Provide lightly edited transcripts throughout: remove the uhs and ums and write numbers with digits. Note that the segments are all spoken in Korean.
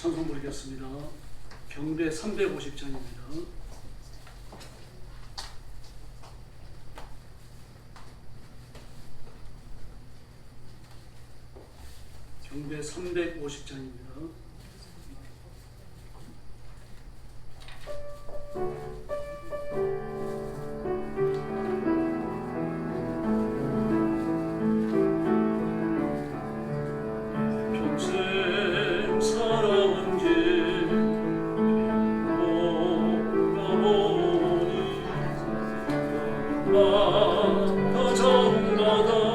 찬송 부르겠습니다. 경배 350장입니다. 경배 350장입니다. 평생 살아온 길 돌아보니 마다 정마다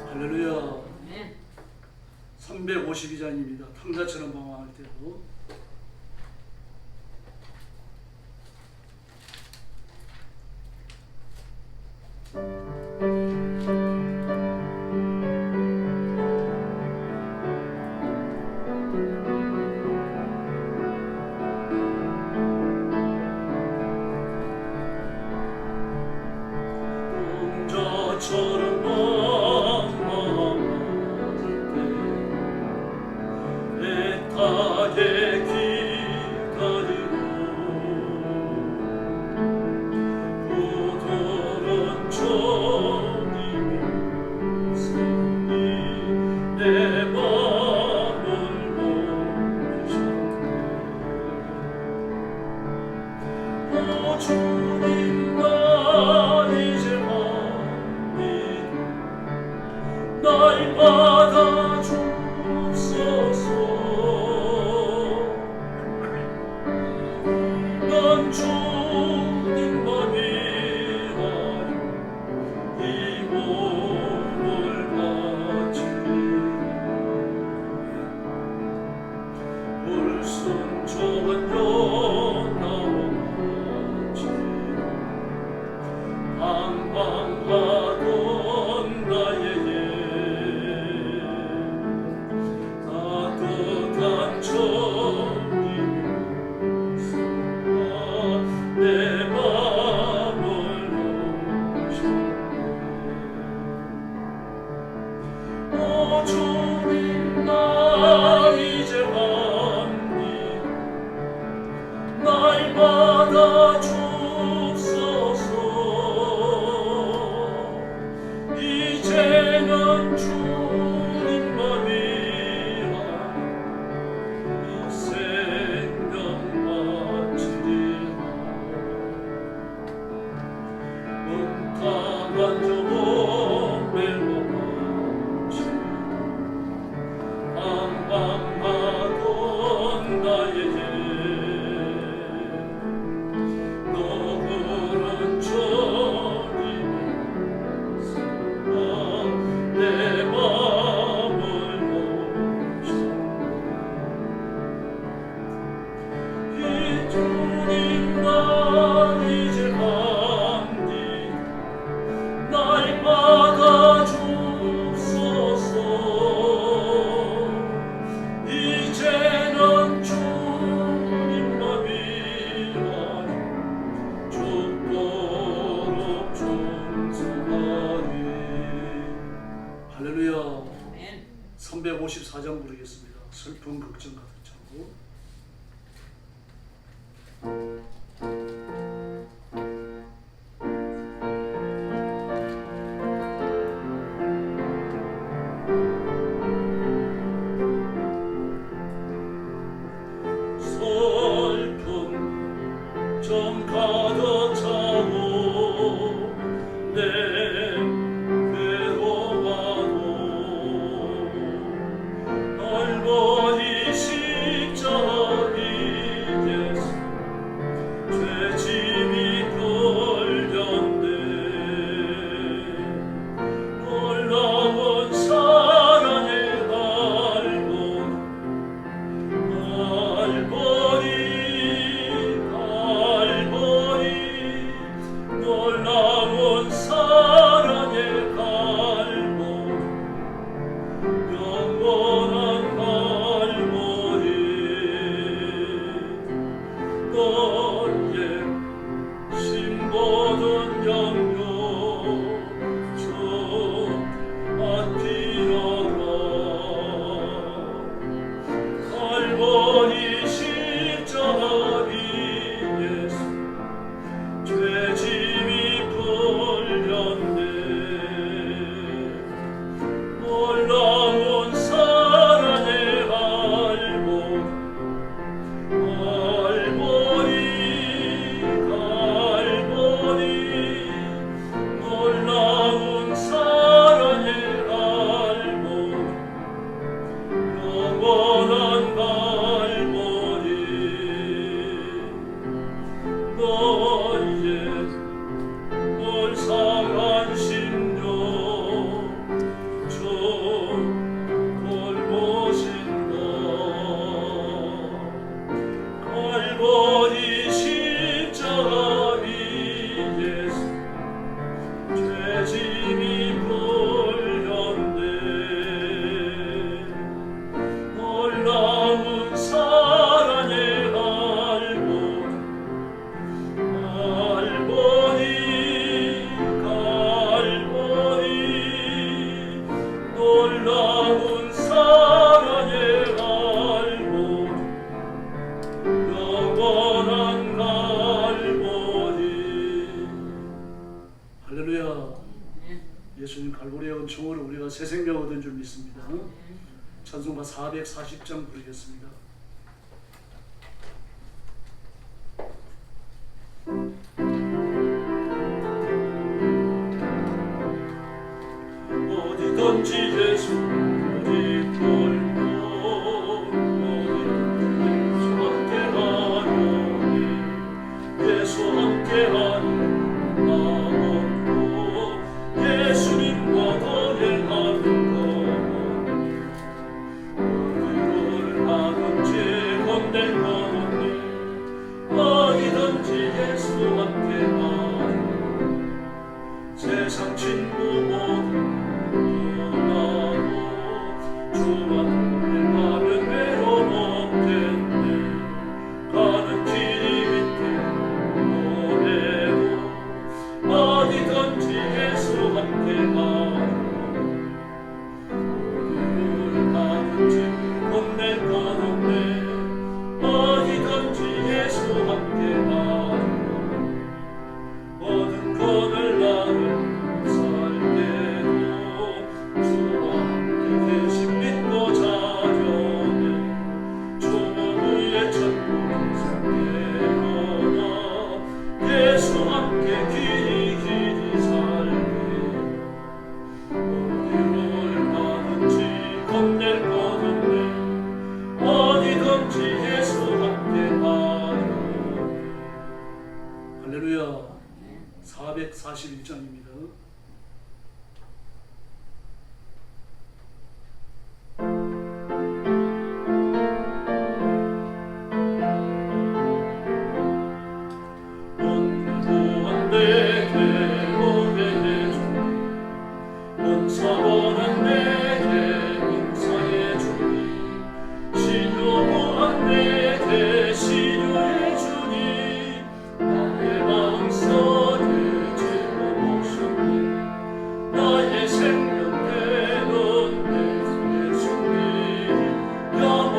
할렐루야. 352장입니다. 탕자처럼 방황할 때도 탕자처럼 방황할 때 애타게 슬픈 걱정 가득 차고 슬픔 좀 가득 차고 내 예수님 갈보리에 온 총으로 우리가 새 생명 얻은 줄 믿습니다. 찬송가 440장 부르겠습니다. 어디든지 예수 우리 돌고 예수 함께하노니 예수 함께하니 예수님과 동행하는 것 어디를 가든지 건넬 것 없네 어디든지 예수 함께하니 세상 친구 모두 떠나고 주와 동행하면 외로움 없겠네 가는 길이 밑에 오래도 어디든지 예수 함께하니 어디를 가든지 건넬 것 없네 어디든지 예수 함께하니 모든 것을 나를 살 때도 주와 함께 계신 믿고 자려네 조문의 천국 상대로나 예수 함께 길이 살게 어디를 가든지 건넬 것 없네 어디든지 예수 함께하여 할렐루야 441장입니다. 온구한 내게 오게 해주니 온사원한 내게 인사해 주니 신요한 내게 신요해 주니 나의 마음속에 채워오셨네 나의 생명 되는 내 예수님 영원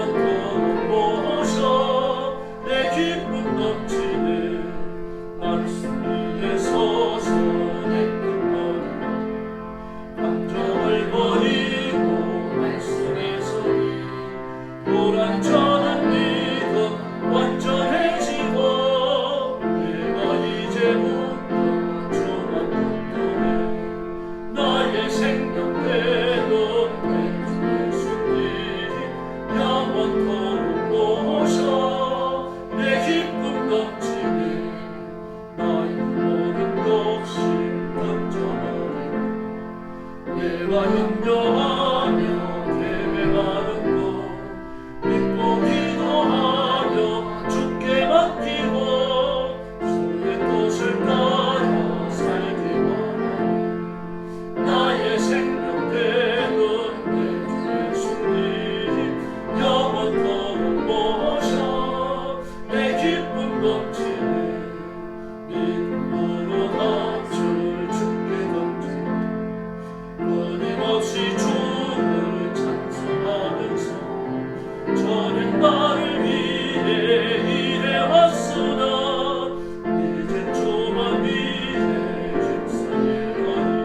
불완전한 믿음 완전해지고 내가 이제부터 주만 붙들네 나의 생명 되는 내 예수님 영원토록 모셔 내 기쁨 넘치네 나의 모든 욕심 던져버리고 내가 염려하며 대배하는 것 믿고 기도하며 주께 맡기고 주의 뜻을 따라 살기 원하네 나의 생명 되는 내 예수님 영원토록 모셔 내 기쁨 넘치네 믿음으로 낯을 주께 던져 끊임없이 주를 찬송하면서 저는 나를 위해 일해왔으나 이제 주만 위해 힘쓰리라니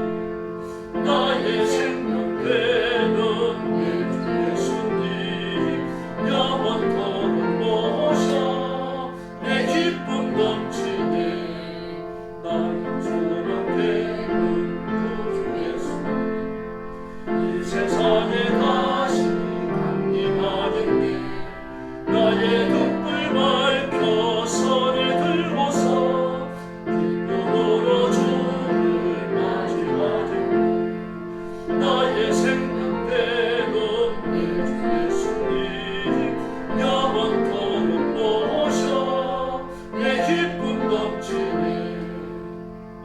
나의 생명 되는 내 예수님 영원토록 모셔 내 기쁨 넘치네 나의 주만 되는 그 예수 이 세상에 다시 강림하겠네 나의 등불 밝혀 손을 들고서 기쁨으로 주를 맞이하겠네 나의 생명 되는 내 예수님 영원토록 모셔 내 기쁨 넘치네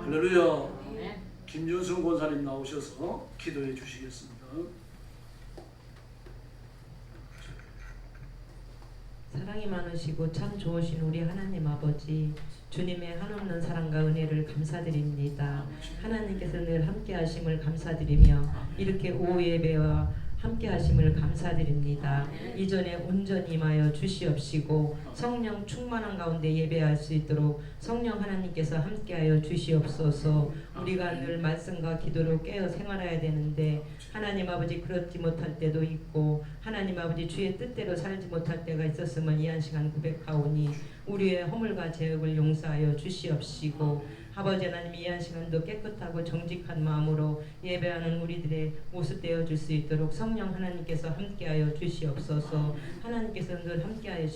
할렐루야. 김준승 권사님 나오셔서 기도해 주시겠습니다. 사랑이 많으시고 참 좋으신 우리 하나님 아버지 주님의 한없는 사랑과 은혜를 감사드립니다. 하나님께서 늘 함께 하심을 감사드리며 이렇게 오후 예배와 함께 하심을 감사드립니다. 이전에 온전히 임하여 주시옵시고 성령 충만한 가운데 예배할 수 있도록 성령 하나님께서 함께하여 주시옵소서. 우리가 늘 말씀과 기도로 깨어 생활해야 되는데 하나님 아버지 그렇지 못할 때도 있고 하나님 아버지 주의 뜻대로 살지 못할 때가 있었음을 이 한 시간 고백하오니 우리의 허물과 죄악을 용서하여 주시옵시고 아버지 하나님 이 한 시간도 깨끗하고 정직한 마음으로 예배하는 우리들의 모습 되어줄 수 있도록 성령 하나님께서 함께하여 주시옵소서. 하나님께서 늘 함께하여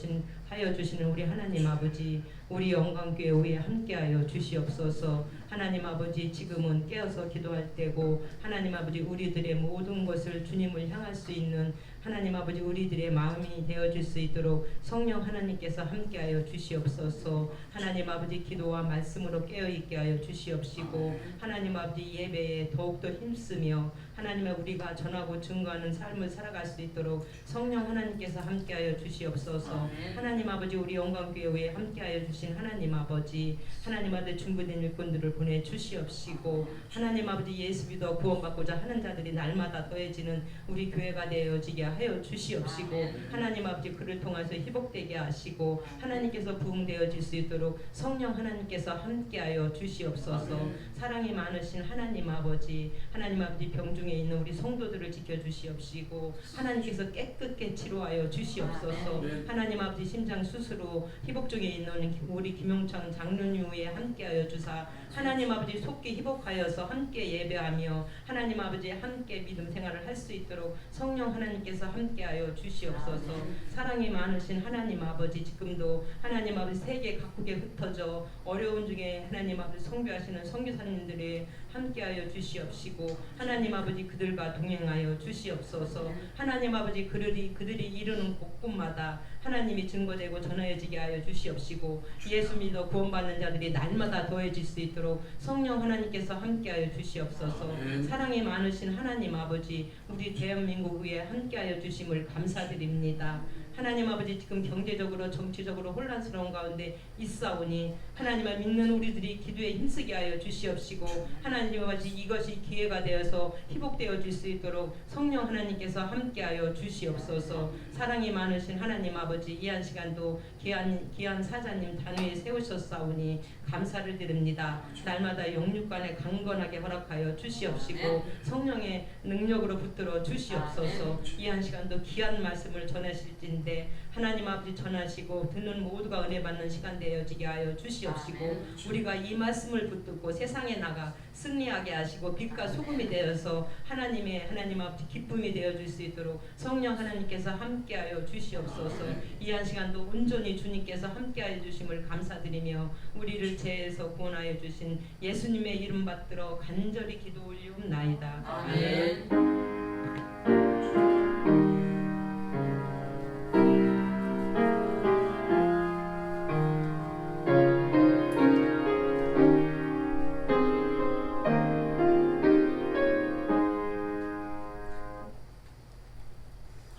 주시는 우리 하나님 아버지 우리 영광교회 위에 함께하여 주시옵소서. 하나님 아버지 지금은 깨어서 기도할 때고 하나님 아버지 우리들의 모든 것을 주님을 향할 수 있는 하나님 아버지 우리들의 마음이 되어줄 수 있도록 성령 하나님께서 함께하여 주시옵소서. 하나님 아버지 기도와 말씀으로 깨어있게 하여 주시옵시고 하나님 아버지 예배에 더욱더 힘쓰며 하나님의 우리가 전하고 증거하는 삶을 살아갈 수 있도록 성령 하나님께서 함께하여 주시옵소서. 하나님 아버지 우리 영광교회에 함께하여 주신 하나님 아버지 하나님 아들 준비된 일꾼들을 보내 주시옵시고 하나님 아버지 예수 믿어 구원받고자 하는 자들이 날마다 더해지는 우리 교회가 되어지게 하여 주시옵시고 하나님 아버지 그를 통해서 회복되게 하시고 하나님께서 부흥되어질 수 있도록 성령 하나님께서 함께하여 주시옵소서. 사랑이 많으신 하나님 아버지 하나님 아버지 병중에 있는 우리 성도들을 지켜주시옵시고 하나님께서 깨끗게 치료하여 주시옵소서. 하나님 아버지 심장 수술로 회복 중에 있는 우리 김용창 장로님에 함께하여 주사 하나님 아버지 속히 회복하여서 함께 예배하며 하나님 아버지 함께 믿음 생활을 할 수 있도록 성령 하나님께서 함께하여 주시옵소서. 사랑이 많으신 하나님 아버지 지금도 하나님 아버지 세계 각국에 흩어져 어려운 중에 하나님 아버지 선교하시는 선교사님들이 함께하여 주시옵시고 하나님 아버지 그들과 동행하여 주시옵소서. 하나님 아버지 그들이 이루는 곳곳마다 하나님이 증거되고 전해지게 하여 주시옵시고 예수 믿어 구원받는 자들이 날마다 더해질 수 있도록 성령 하나님께서 함께하여 주시옵소서. 사랑이 많으신 하나님 아버지 우리 대한민국 위에 함께하여 주심을 감사드립니다. 하나님 아버지 지금 경제적으로 정치적으로 혼란스러운 가운데 있사오니 하나님을 믿는 우리들이 기도에 힘쓰게 하여 주시옵시고 하나님 아버지 이것이 기회가 되어서 회복되어 줄 수 있도록 성령 하나님께서 함께하여 주시옵소서. 사랑이 많으신 하나님 아버지 이 한 시간도 귀한 사자님 단위에 세우셨사오니 감사를 드립니다. 날마다 영육간에 강건하게 허락하여 주시옵시고 성령의 능력으로 붙들어 주시옵소서. 이 한 시간도 귀한 말씀을 전하실진데 하나님 아버지 전하시고 듣는 모두가 은혜 받는 시간 되어지게 하여 주시옵시고 우리가 이 말씀을 붙들고 세상에 나가 승리하게 하시고 빛과 소금이 되어서 하나님 아버지 기쁨이 되어줄 수 있도록 성령 하나님께서 함께하여 주시옵소서. 이 한 시간도 온전히 주님께서 함께하여 주심을 감사드리며 우리를 죄에서 구원하여 주신 예수님의 이름 받들어 간절히 기도 올리옵나이다. 아멘.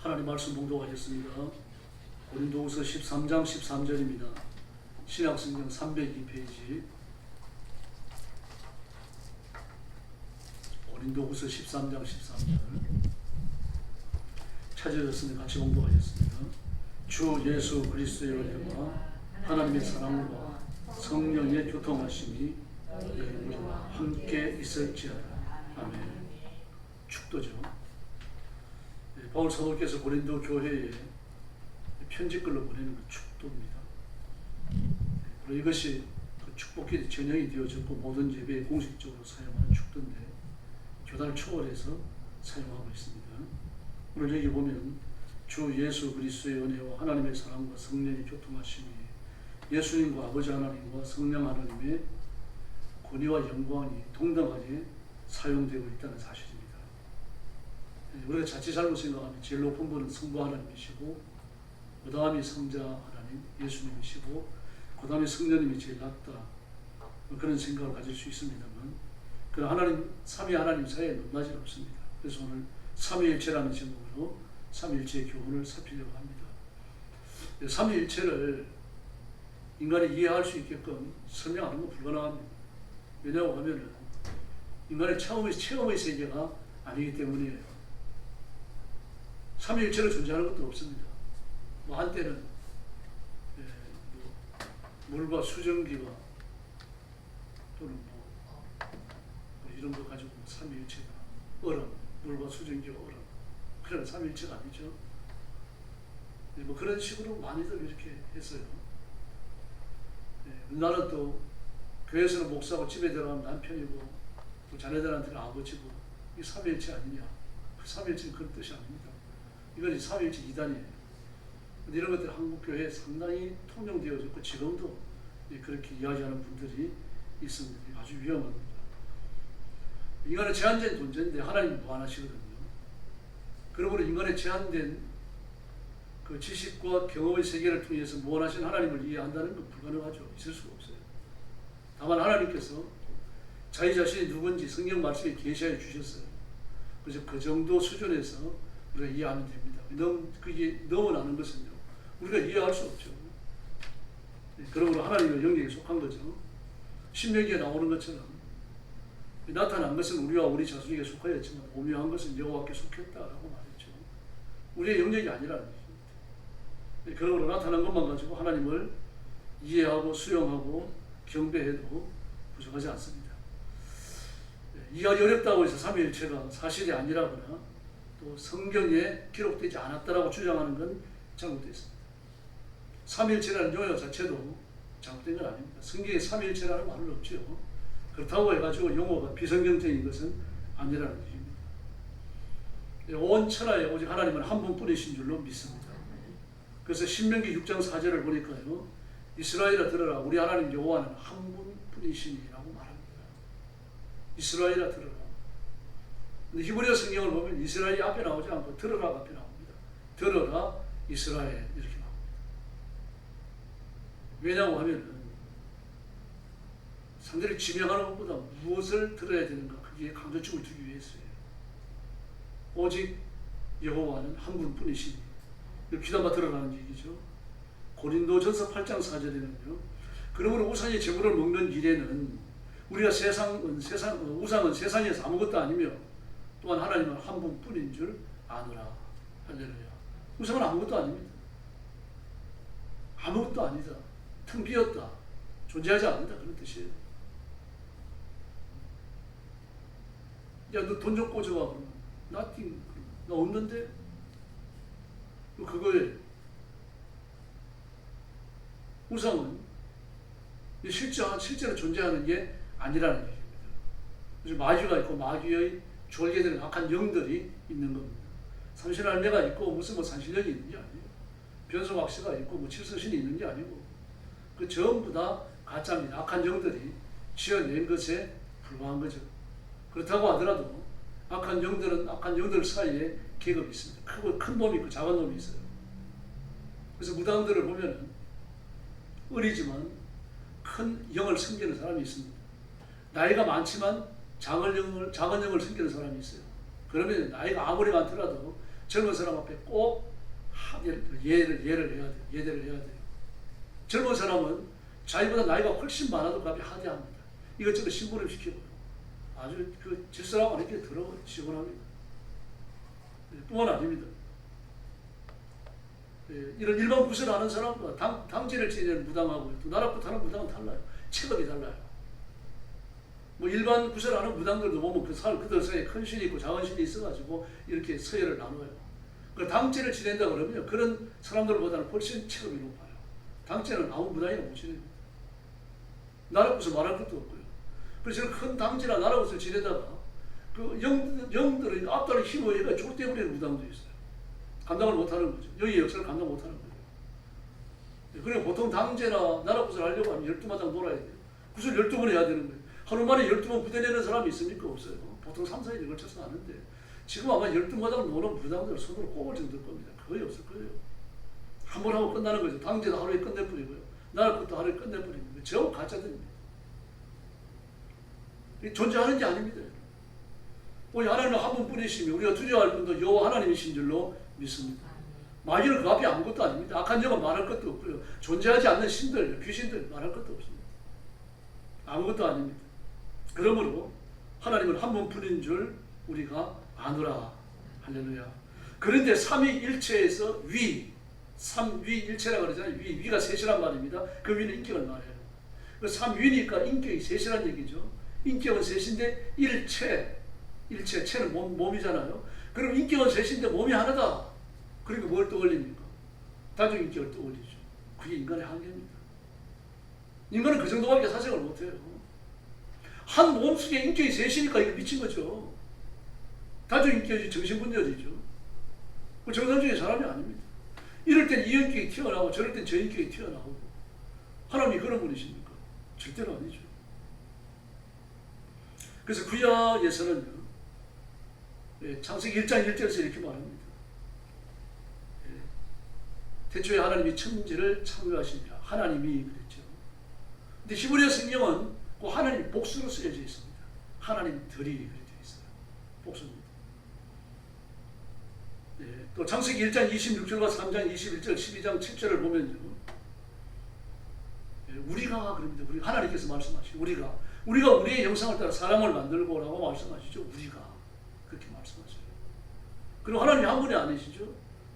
하나님 말씀 봉독하겠습니다. 고린도후서 13장 13절입니다. 신약성경 302페이지. 고린도후서 13장 13절 찾으셨으면 같이 봉독하겠습니다. 주 예수 그리스도의 은혜와 하나님의 사랑과 성령의 교통하심이 우리와 함께 있을지어다. 아멘. 축도죠. 바울 사도께서 고린도 교회에 편지글로 보내는 그 축도입니다. 그리고 이것이 그 축복기 전형이 되어졌고 모든 예배에 공식적으로 사용하는 축도인데 교단을 초월해서 사용하고 있습니다. 오늘 여기 보면 주 예수 그리스도의 은혜와 하나님의 사랑과 성령의 교통하심이 예수님과 아버지 하나님과 성령 하나님의 권위와 영광이 동등하게 사용되고 있다는 사실입니다. 우리가 자칫 잘못 생각하면 제일 높은 분은 성부 하나님이시고 그 다음이 성자 하나님 예수님이시고 그 다음에 성령님이 제일 낫다 그런 생각을 가질 수 있습니다만 그 하나님 삼위 하나님 사이에 높낮이는 없습니다. 그래서 오늘 삼위일체라는 제목으로 삼위일체의 교훈을 살피려고 합니다. 삼위일체를 인간이 이해할 수 있게끔 설명하는 건 불가능합니다. 왜냐하고 하면은 인간의 체험의 세계가 아니기 때문이에요. 삼위일체로 존재하는 것도 없습니다. 뭐 한때는 물과 수증기와 또는 뭐 이런 거 가지고 삼위일체가 얼음, 물과 수증기와 얼음 그런 삼위일체가 아니죠. 뭐 그런 식으로 많이들 이렇게 했어요. 나는 또 교회에서는 목사고 집에 들어가면 남편이고 또 자녀들한테는 아버지고 이 삼위일체 아니냐? 그 삼위일체는 그런 뜻이 아닙니다. 이건 삼위일체 이단이에요. 이런 것들이 한국교회에 상당히 통용되어졌고 지금도 그렇게 이야기하는 분들이 있습니다. 아주 위험합니다. 인간은 제한된 존재인데 하나님이 무한하시거든요. 그러므로 인간의 제한된 그 지식과 경험의 세계를 통해서 무한하신 하나님을 이해한다는 건 불가능하죠. 있을 수가 없어요. 다만 하나님께서 자기 자신이 누군지 성경 말씀에 계시해 주셨어요. 그래서 그 정도 수준에서 우리가 이해하면 됩니다. 그게 넘어나는 것은요 우리가 이해할 수 없죠. 그러므로 하나님의 영역에 속한 거죠. 신명기에 나오는 것처럼 나타난 것은 우리와 우리 자손에게 속하였지만 오묘한 것은 여호와께 속했다라고 말했죠. 우리의 영역이 아니라는 것입니다. 그러므로 나타난 것만 가지고 하나님을 이해하고 수용하고 경배해도 부족하지 않습니다. 이해하기 어렵다고 해서 삼위일체가 사실이 아니라거나 또 성경에 기록되지 않았다라고 주장하는 건 잘못됐습니다. 삼위일체라는 용어 자체도 잘못된 건 아닙니다. 성경에 삼위일체라는 말은 없죠. 그렇다고 해가지고 용어가 비성경적인 것은 아니라는 얘기입니다. 온 천하에 오직 하나님은 한 분뿐이신 줄로 믿습니다. 그래서 신명기 6장 4절을 보니까요 이스라엘아 들어라 우리 하나님 여호와는 한 분뿐이시니라고 말합니다. 이스라엘아 들어라. 근데 히브리어 성경을 보면 이스라엘이 앞에 나오지 않고 들어라가 앞에 나옵니다. 들어라 이스라엘 이렇게 나옵니다. 왜냐고 하면 상대를 지명하는 것보다 무엇을 들어야 되는가 그게 강조점을 두기 위해서예요. 오직 여호와는 한 분뿐이시니 귀담아 들어가는 얘기죠. 고린도전서 8장 4절에는요. 그러므로 우상의 제물을 먹는 일에는 우리가 우상은 세상에서 아무것도 아니며 또한 하나님은 한 분뿐인 줄 아노라. 할렐루야. 우상은 아무것도 아닙니다. 아무것도 아니다. 텅 비었다. 존재하지 않는다. 그런 뜻이에요. 야, 너 돈 좀 꽂아와. 그러면 nothing. 나 없는데? 그거에 우상은 실제로 존재하는 게 아니라는 얘기입니다. 그래서 마귀가 있고 마귀의 졸개되는 악한 영들이 있는 겁니다. 삼신할매가 있고 무슨 뭐 산신령이 있는 게 아니에요. 변소각시가 있고 뭐 칠서신이 있는 게 아니고 그 전부 다 가짜입니다. 악한 영들이 지어낸 것에 불과한 거죠. 그렇다고 하더라도 악한 영들 사이에 계급이 있습니다. 큰 놈이 있고 작은 놈이 있어요. 그래서 무당들을 보면 어리지만 큰 영을 섬기는 사람이 있습니다. 나이가 많지만 작은 영을 섬기는 사람이 있어요. 그러면 나이가 아무리 많더라도 젊은 사람 앞에 꼭 예대를 해야 돼요. 젊은 사람은 자기보다 나이가 훨씬 많아도 그 앞에 하대합니다. 이것저것 심부름 시키고요. 아주 그 질서라고 하는 게 더러워 시원합니다. 뿐만 아닙니다. 이런 일반 구슬을 하는 사람과 당지를 지내는 무당하고 또 나라부터 하는 무당은 달라요. 체급이 달라요. 뭐 일반 구슬을 하는 무당들도 보면 그들 사이에 큰 신이 있고 작은 신이 있어가지고 이렇게 서열을 나눠요. 그 당지를 지낸다 그러면 그런 사람들보다는 훨씬 체급이 높아요. 당지는 아무 무당이나 못 지냅니다. 나라구슬 말할 것도 없고요. 그래서 큰 당지나 나라구슬 지내다가 그 영들은 앞다리 힘을 얘가 쫄대버리는 무당도 있어요. 감당을 못하는 거죠. 여기의 역사를 감당 못하는 거예요. 그리고 보통 당제나 나라구슬 하려고 하면 12마당 놀아야 돼요. 구슬 12번 해야 되는 거예요. 하루 만에 12번 부대내는 사람이 있습니까? 없어요. 보통 3, 4일에 걸쳐서 하는데 지금 아마 12마당 노는 부당들 손으로 꼽을 정도일 겁니다. 거의 없을 거예요. 한 번 하고 끝나는 거죠. 당제도 하루에 끝내버리고요. 나라 것도 하루에 끝내버립니다. 전부 가짜들입니다. 존재하는 게 아닙니다. 우리 하나님은 한 분뿐이시며 우리가 두려워할 분도 여호와 하나님이신 줄로 믿습니다. 마귀는 그 앞에 아무것도 아닙니다. 악한 영은 말할 것도 없고요. 존재하지 않는 신들, 귀신들 말할 것도 없습니다. 아무것도 아닙니다. 그러므로 하나님은 한 분뿐인 줄 우리가 아노라. 할렐루야. 그런데 삼위일체에서 삼위일체라고 그러잖아요. 위가 셋이란 말입니다. 그 위는 인격을 말해요. 그 삼위니까 인격이 셋이란 얘기죠. 인격은 셋인데 체는 몸이잖아요. 그럼 인격은 셋인데 몸이 하나다. 그러니까 뭘 떠올립니까? 다중인격을 떠올리죠. 그게 인간의 한계입니다. 인간은 그 정도밖에 사색을 못해요. 한 몸속에 인격이 셋이니까 이거 미친 거죠. 다중인격이 정신분열이죠. 정상적인 사람이 아닙니다. 이럴 땐 이 인격이 튀어나오고 저럴 땐 저 인격이 튀어나오고 하나님이 그런 분이십니까? 절대로 아니죠. 그래서 구약에서는요. 창세기 1장 1절에서 이렇게 말합니다. 태초에 하나님이 천지를 창조하시니라. 하나님이 그랬죠. 근데 히브리어 성경은 그 하나님 복수로 쓰여져 있습니다. 하나님들이 그려져 있어요. 복수입니다. 또 창세기 1장 26절과 3장 21절, 12장 7절을 보면요. 우리가 그럽니다. 우리 하나님께서 말씀하시고 우리가 우리의 형상을 따라 사람을 만들고라고 말씀하시죠. 우리가 그렇게 말씀하셔요. 그리고 하나님이 한 분이 아니시죠.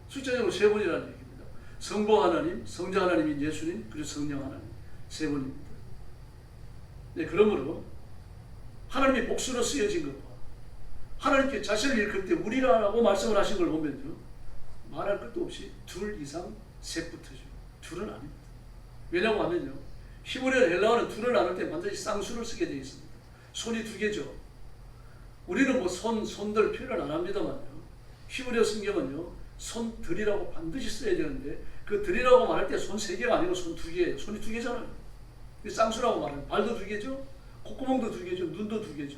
숫자적으로 세 분이라는 얘기입니다. 성부 하나님, 성자 하나님인 예수님, 그리고 성령 하나님 세 분입니다. 네, 그러므로 하나님이 복수로 쓰여진 것과 하나님께 자신을 일컬 때 우리라고 말씀을 하신 걸 보면요. 말할 것도 없이 둘 이상 셋부터죠. 둘은 아닙니다. 왜냐고 하면요. 히브리어 헬라어는 둘을 나눌 때 반드시 쌍수를 쓰게 되어 있습니다. 손이 두 개죠. 우리는 뭐 손들 표현을 안 합니다만요. 히브리어 성경은요. 손들이라고 반드시 써야 되는데 그 들이라고 말할 때 손 세 개가 아니고 손 두 개예요. 손이 두 개잖아요. 쌍수라고 말하는 발도 두 개죠. 콧구멍도 두 개죠. 눈도 두 개죠.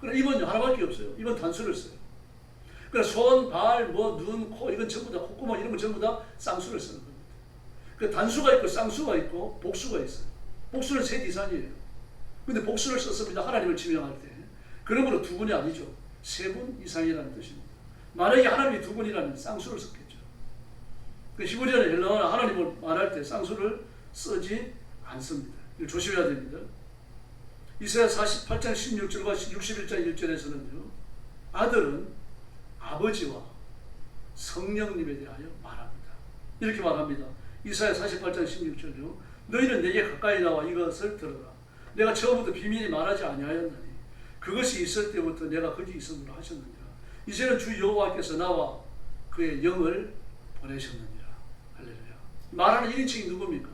그러나 입은 하나밖에 없어요. 입은 단수를 써요. 그러니까 손, 발, 눈, 코 이건 전부 다 콧구멍 이런 건 전부 다 쌍수를 쓰는 겁니다. 그 단수가 있고 쌍수가 있고 복수가 있어요. 복수는 셋 이상이에요. 근데 복수를 썼습니다. 하나님을 지명할 때. 그러므로 두 분이 아니죠. 세 분 이상이라는 뜻입니다. 만약에 하나님이 두 분이라면 쌍수를 썼겠죠. 그 히브리어는 헬라어나 하나님을 말할 때 쌍수를 쓰지 않습니다. 이걸 조심해야 됩니다. 이사야 48장 16절과 61장 1절에서는요. 아들은 아버지와 성령님에 대하여 말합니다. 이렇게 말합니다. 이사야 48장 16절요. 너희는 내게 가까이 나와 이것을 들어라. 내가 처음부터 비밀히 말하지 아니하였나니 그것이 있을 때부터 내가 거기 있음으로 하셨느니라. 이제는 주 여호와께서 나와 그의 영을 보내셨느니라. 할렐루야. 말하는 1인칭이 누굽니까?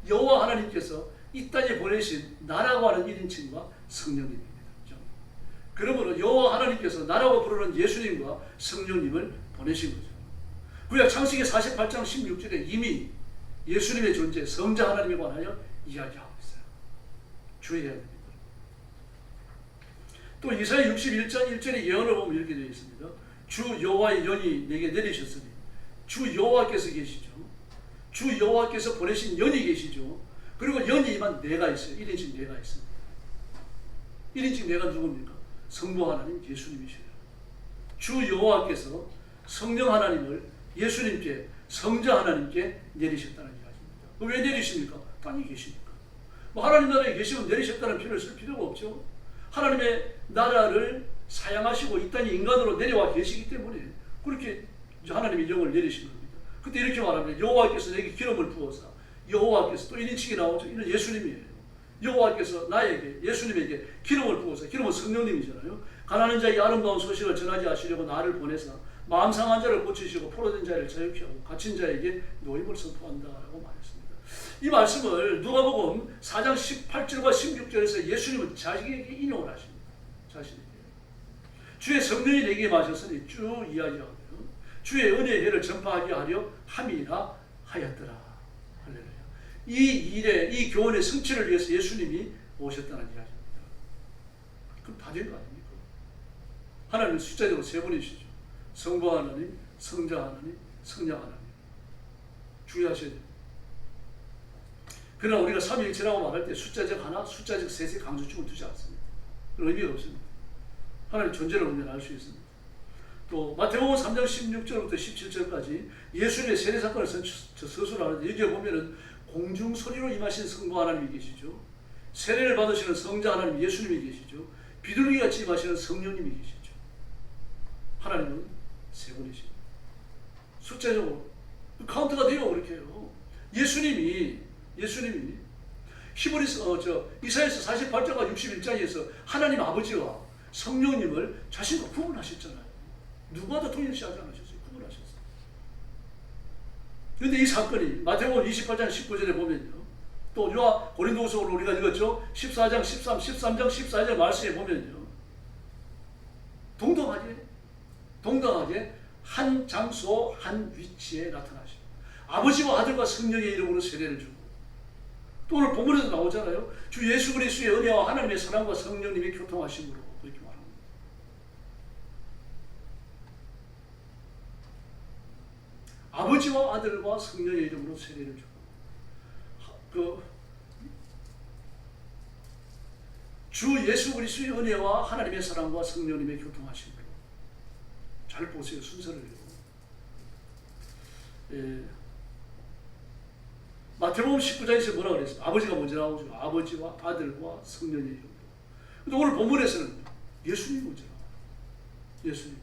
여호와 하나님께서 이 땅에 보내신 나라고 하는 1인칭과 성령님입니다. 그렇죠? 그러므로 여호와 하나님께서 나라고 부르는 예수님과 성령님을 보내신 거죠. 구약 창세기 48장 16절에 이미 예수님의 존재, 성자 하나님에 관하여 이야기하고 있어요. 주의해야 됩니다. 또 이사야 61장 1절의 예언을 보면 이렇게 되어 있습니다. 주 여호와의 영이 내게 내리셨으니 주 여호와께서 계시죠. 주 여호와께서 보내신 영이 계시죠. 그리고 영이 임한 내가 있어요. 1인칭 내가 있습니다. 1인칭 내가 누굽니까? 성부 하나님 예수님이셔요. 주 여호와께서 성령 하나님을 예수님께 성자 하나님께 내리셨다는 이야기입니다. 왜 내리십니까? 땅에 계시니까. 뭐 하나님 나라에 계시면 내리셨다는 표현을 쓸 필요가 없죠. 하나님의 나라를 사양하시고 이 땅에 인간으로 내려와 계시기 때문에 그렇게 하나님의 영을 내리신 겁니다. 그때 이렇게 말합니다. 여호와께서 내게 기름을 부어서 여호와께서 또 1인칭이 나오죠. 이는 예수님이에요. 여호와께서 나에게 예수님에게 기름을 부어서 기름은 성령님이잖아요. 가난한 자에게 아름다운 소식을 전하지 하시려고 나를 보내사 마음 상한 자를 고치시고 포로된 자를 자유케 하고 갇힌 자에게 노임을 선포한다라고 말했습니다. 이 말씀을 누가복음 4장 18절과 16절에서 예수님은 자식에게 인용을 하십니다. 자신에게. 주의 성령이 내게 마셨으니 쭉 이야기하고요. 주의 은혜의 해를 전파하게 하려 함이라 하였더라. 할렐루야. 이 일에 이 교훈의 성취를 위해서 예수님이 오셨다는 이야기입니다. 그럼 다 된 거 아닙니까? 하나님은 숫자적으로 세 분이시죠. 성부 하나님, 성자 하나님, 성령 하나님. 주의하셔야 됩니다. 그러나 우리가 삼위일체라고 말할 때 숫자적 하나, 숫자적 셋의 강조점을 두지 않습니다. 그런 의미가 없습니다. 하나님의 존재를 우리는 알 수 있습니다. 또 마태복음 3장 16절부터 17절까지 예수님의 세례 사건을 서술을 하는데 여기에 보면은 공중 소리로 임하신 성부 하나님이 계시죠. 세례를 받으시는 성자 하나님 예수님이 계시죠. 비둘기같이 임하시는 성령님이 계시죠. 하나님은 세 분이십니다. 숫자적으로 카운트가 돼요. 그렇게 해요. 예수님이 히브리서 이사야서 48장과 61장에서 하나님 아버지와 성령님을 자신과 구분하셨잖아요. 누구와도 동일시하지 않으셨어요. 구분하셨어요. 그런데 이 사건이 마태복음 28장 19절에 보면요. 또 고린도후서로 우리가 읽었죠. 14장 13, 13장 14절 말씀에 보면요. 동등하게 한 장소 한 위치에 나타나십니다. 아버지와 아들과 성령의 이름으로 세례를 주고 또 오늘 본문에도 나오잖아요. 주 예수 그리스도의 은혜와 하나님의 사랑과 성령님의 교통하심으로 그렇게 말합니다. 아버지와 아들과 성령의 이름으로 세례를 주고 주 예수 그리스도의 은혜와 하나님의 사랑과 성령님의 교통하심으로. 잘 보세요. 순서를요. 마태복음 19장에서 뭐라 그랬어요? 아버지가 먼저 나오죠. 아버지와 아들과 성령의 이름으로. 근데 오늘 본문에서는 예수님 먼저 나와요. 예수님.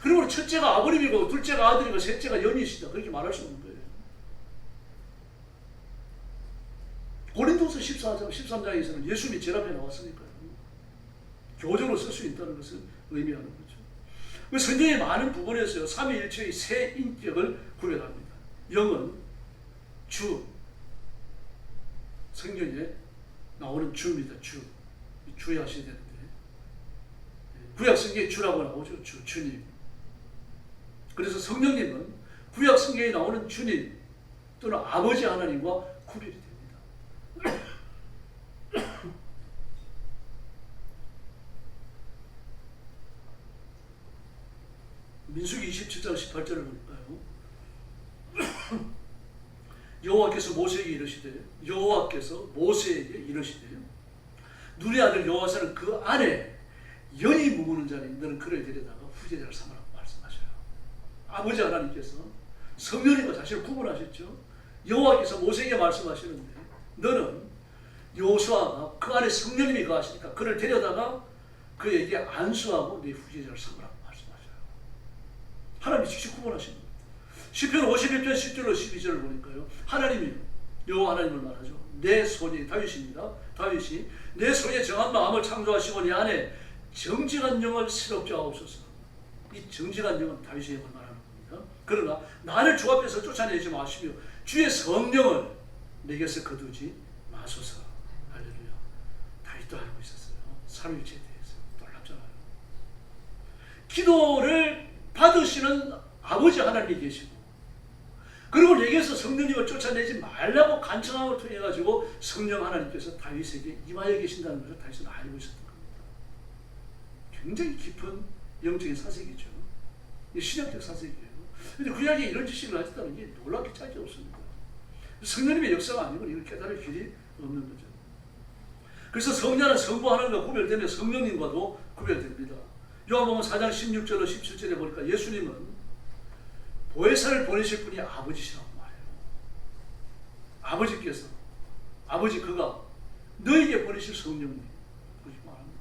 그리고 첫째가 아버님이고 둘째가 아들이고 셋째가 영이시다. 그렇게 말할 수 없는 거예요. 고린도서 14장, 13장에서는 예수님이 제일 앞에 나왔으니까요. 교정으로 쓸 수 있다는 것을 의미하는 거죠. 그 성경의 많은 부분에서 삼위일체의 세 인격을 구별합니다. 영은 주, 성경에 나오는 주입니다. 주의하셔야 되는데 구약 성경에 주라고 나오죠. 주님. 그래서 성령님은 구약 성경에 나오는 주님 또는 아버지 하나님과 구별이 됩니다. 민수기 27장 18절을 볼까요? 여호와께서 모세에게 이르시되 눈의 아들 여호와서는 그 안에 영이 머무는 자니 너는 그를 데려다가 후계자를 삼으라고 말씀하셔요. 아버지 하나님께서 성령님과 자신을 구분하셨죠. 여호와께서 모세에게 말씀하시는데 너는 여호수아가 그 안에 성령님이 거하시니까 그를 데려다가 그에게 안수하고 네 후계자를 삼으라고 말씀하셔요. 하나님이 직접 구분하신 겁니다. 시편 51편 10절로 12절을 보니까요. 하나님이 여호와 하나님을 말하죠. 내 손이 다윗입니다. 다윗이 내 손에 정한 마음을 창조하시고 내 안에 정직한 영을 새롭게 하옵소서. 이 정직한 영은 다윗의 영을 말하는 겁니다. 그러나 나를 주 앞에서 쫓아내지 마시며 주의 성령을 내게서 거두지 마소서. 할렐루야. 다윗도 알고 있었어요. 삼위일체에 대해서. 놀랍잖아요. 기도를 받으시는 아버지 하나님이 계시고 그리고 내게서 성령님을 쫓아내지 말라고 간청함을 통해 가지고 성령 하나님께서 다윗에게 임하여 계신다는 것을 다윗은 알고 있었던 겁니다. 굉장히 깊은 영적인 사색이죠. 신약적 사색이에요. 그런데 그 이야기에 이런 지식을 가졌다는 게 놀랍게 짝이 없습니다. 성령님의 역사가 아니고 이걸 깨달을 길이 없는 거죠. 그래서 성자는 성부 하나님과 구별되며 성령님과도 구별됩니다. 요한복음 4장 16절로 17절에 보니까 예수님은 보혜사를 보내실 분이 아버지시라고 말해요. 아버지께서 아버지 그가 너에게 보내실 성령님 그렇게 말합니다.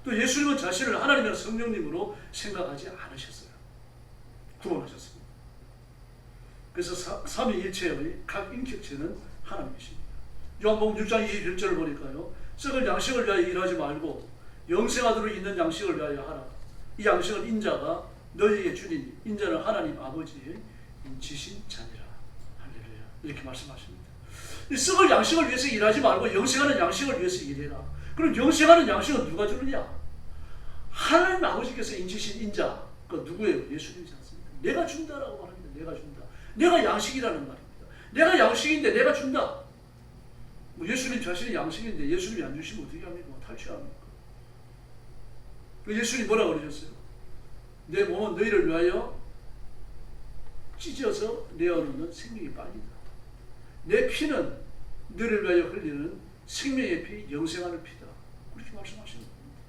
또 예수님은 자신을 하나님이나 성령님으로 생각하지 않으셨어요. 구분하셨습니다. 그래서 삼위일체의 각 인격체는 하나님이십니다. 요한복음 6장 21절을 보니까요. 썩을 양식을 위하여 일하지 말고 영생하도록 있는 양식을 위하여 하라. 이 양식은 인자가 너희에게 주리니 인자는 하나님 아버지의 인치신 자니라. 할렐루야. 이렇게 말씀하십니다. 이 썩을 양식을 위해서 일하지 말고 영생하는 양식을 위해서 일해라. 그럼 영생하는 양식은 누가 주느냐? 하나님 아버지께서 인치신 인자. 그 누구예요? 예수님이지 않습니까? 내가 준다라고 말합니다. 내가 준다. 내가 양식이라는 말입니다. 내가 양식인데 내가 준다. 뭐 예수님 자신이 양식인데 예수님이 안 주시면 어떻게 합니까? 탈취합니까? 예수님이 뭐라고 그러셨어요? 내 몸은 너희를 위하여 찢어서 내어놓는 생명의 빵이다. 내 피는 너희를 위하여 흘리는 생명의 피, 영생하는 피다. 그렇게 말씀하시는 겁니다.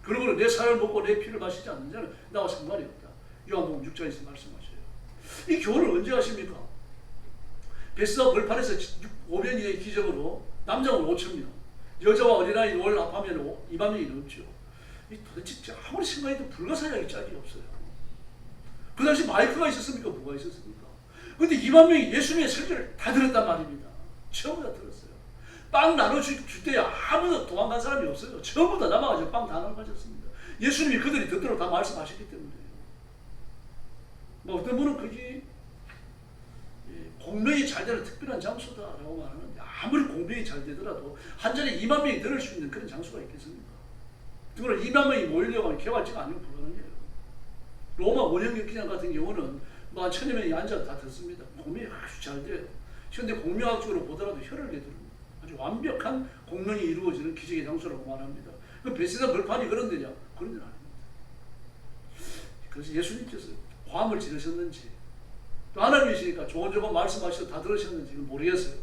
그러므로 내 살을 먹고 내 피를 마시지 않는 자는 나와 상관이 없다. 요한복음 6장에서 말씀하셔요. 이 교훈을 언제 하십니까? 베스다 벌판에서 500인의 기적으로 남자는 5,000명, 여자와 어린아이 월 합하면 2만 명이 넘죠. 도대체 아무리 생각해도 불가사의하게 짝이 없어요. 그 당시 마이크가 있었습니까? 뭐가 있었습니까? 그런데 2만 명이 예수님의 설교를 다 들었단 말입니다. 전부 다 들었어요. 빵 나눠줄 때 아무도 도망간 사람이 없어요. 전부 다 남아가지고 빵 다 나눠 가졌습니다. 예수님이 그들이 듣도록 다 말씀하셨기 때문에요. 뭐 어떤 분은 그게 공명이 잘 되는 특별한 장소다라고 말하는데 아무리 공명이 잘 되더라도 한 자리에 2만 명이 들을 수 있는 그런 장소가 있겠습니까? 그걸 2만 명이 모이려고 하면 개발지가 아니고 불가능해요. 로마 원형격기장 같은 경우는 뭐 한 1,000여 명이 앉아서 다 듣습니다. 공명이 아주 잘 돼요. 현대 공명학적으로 보더라도 혈을 내두릅니다. 아주 완벽한 공명이 이루어지는 기적의 장소라고 말합니다. 그 베세다 벌판이 그런 데냐? 그런 데는 아닙니다. 그래서 예수님께서 화음을 지르셨는지 또 하나님이시니까 조곤조곤 말씀하셔서 다 들으셨는지 모르겠어요.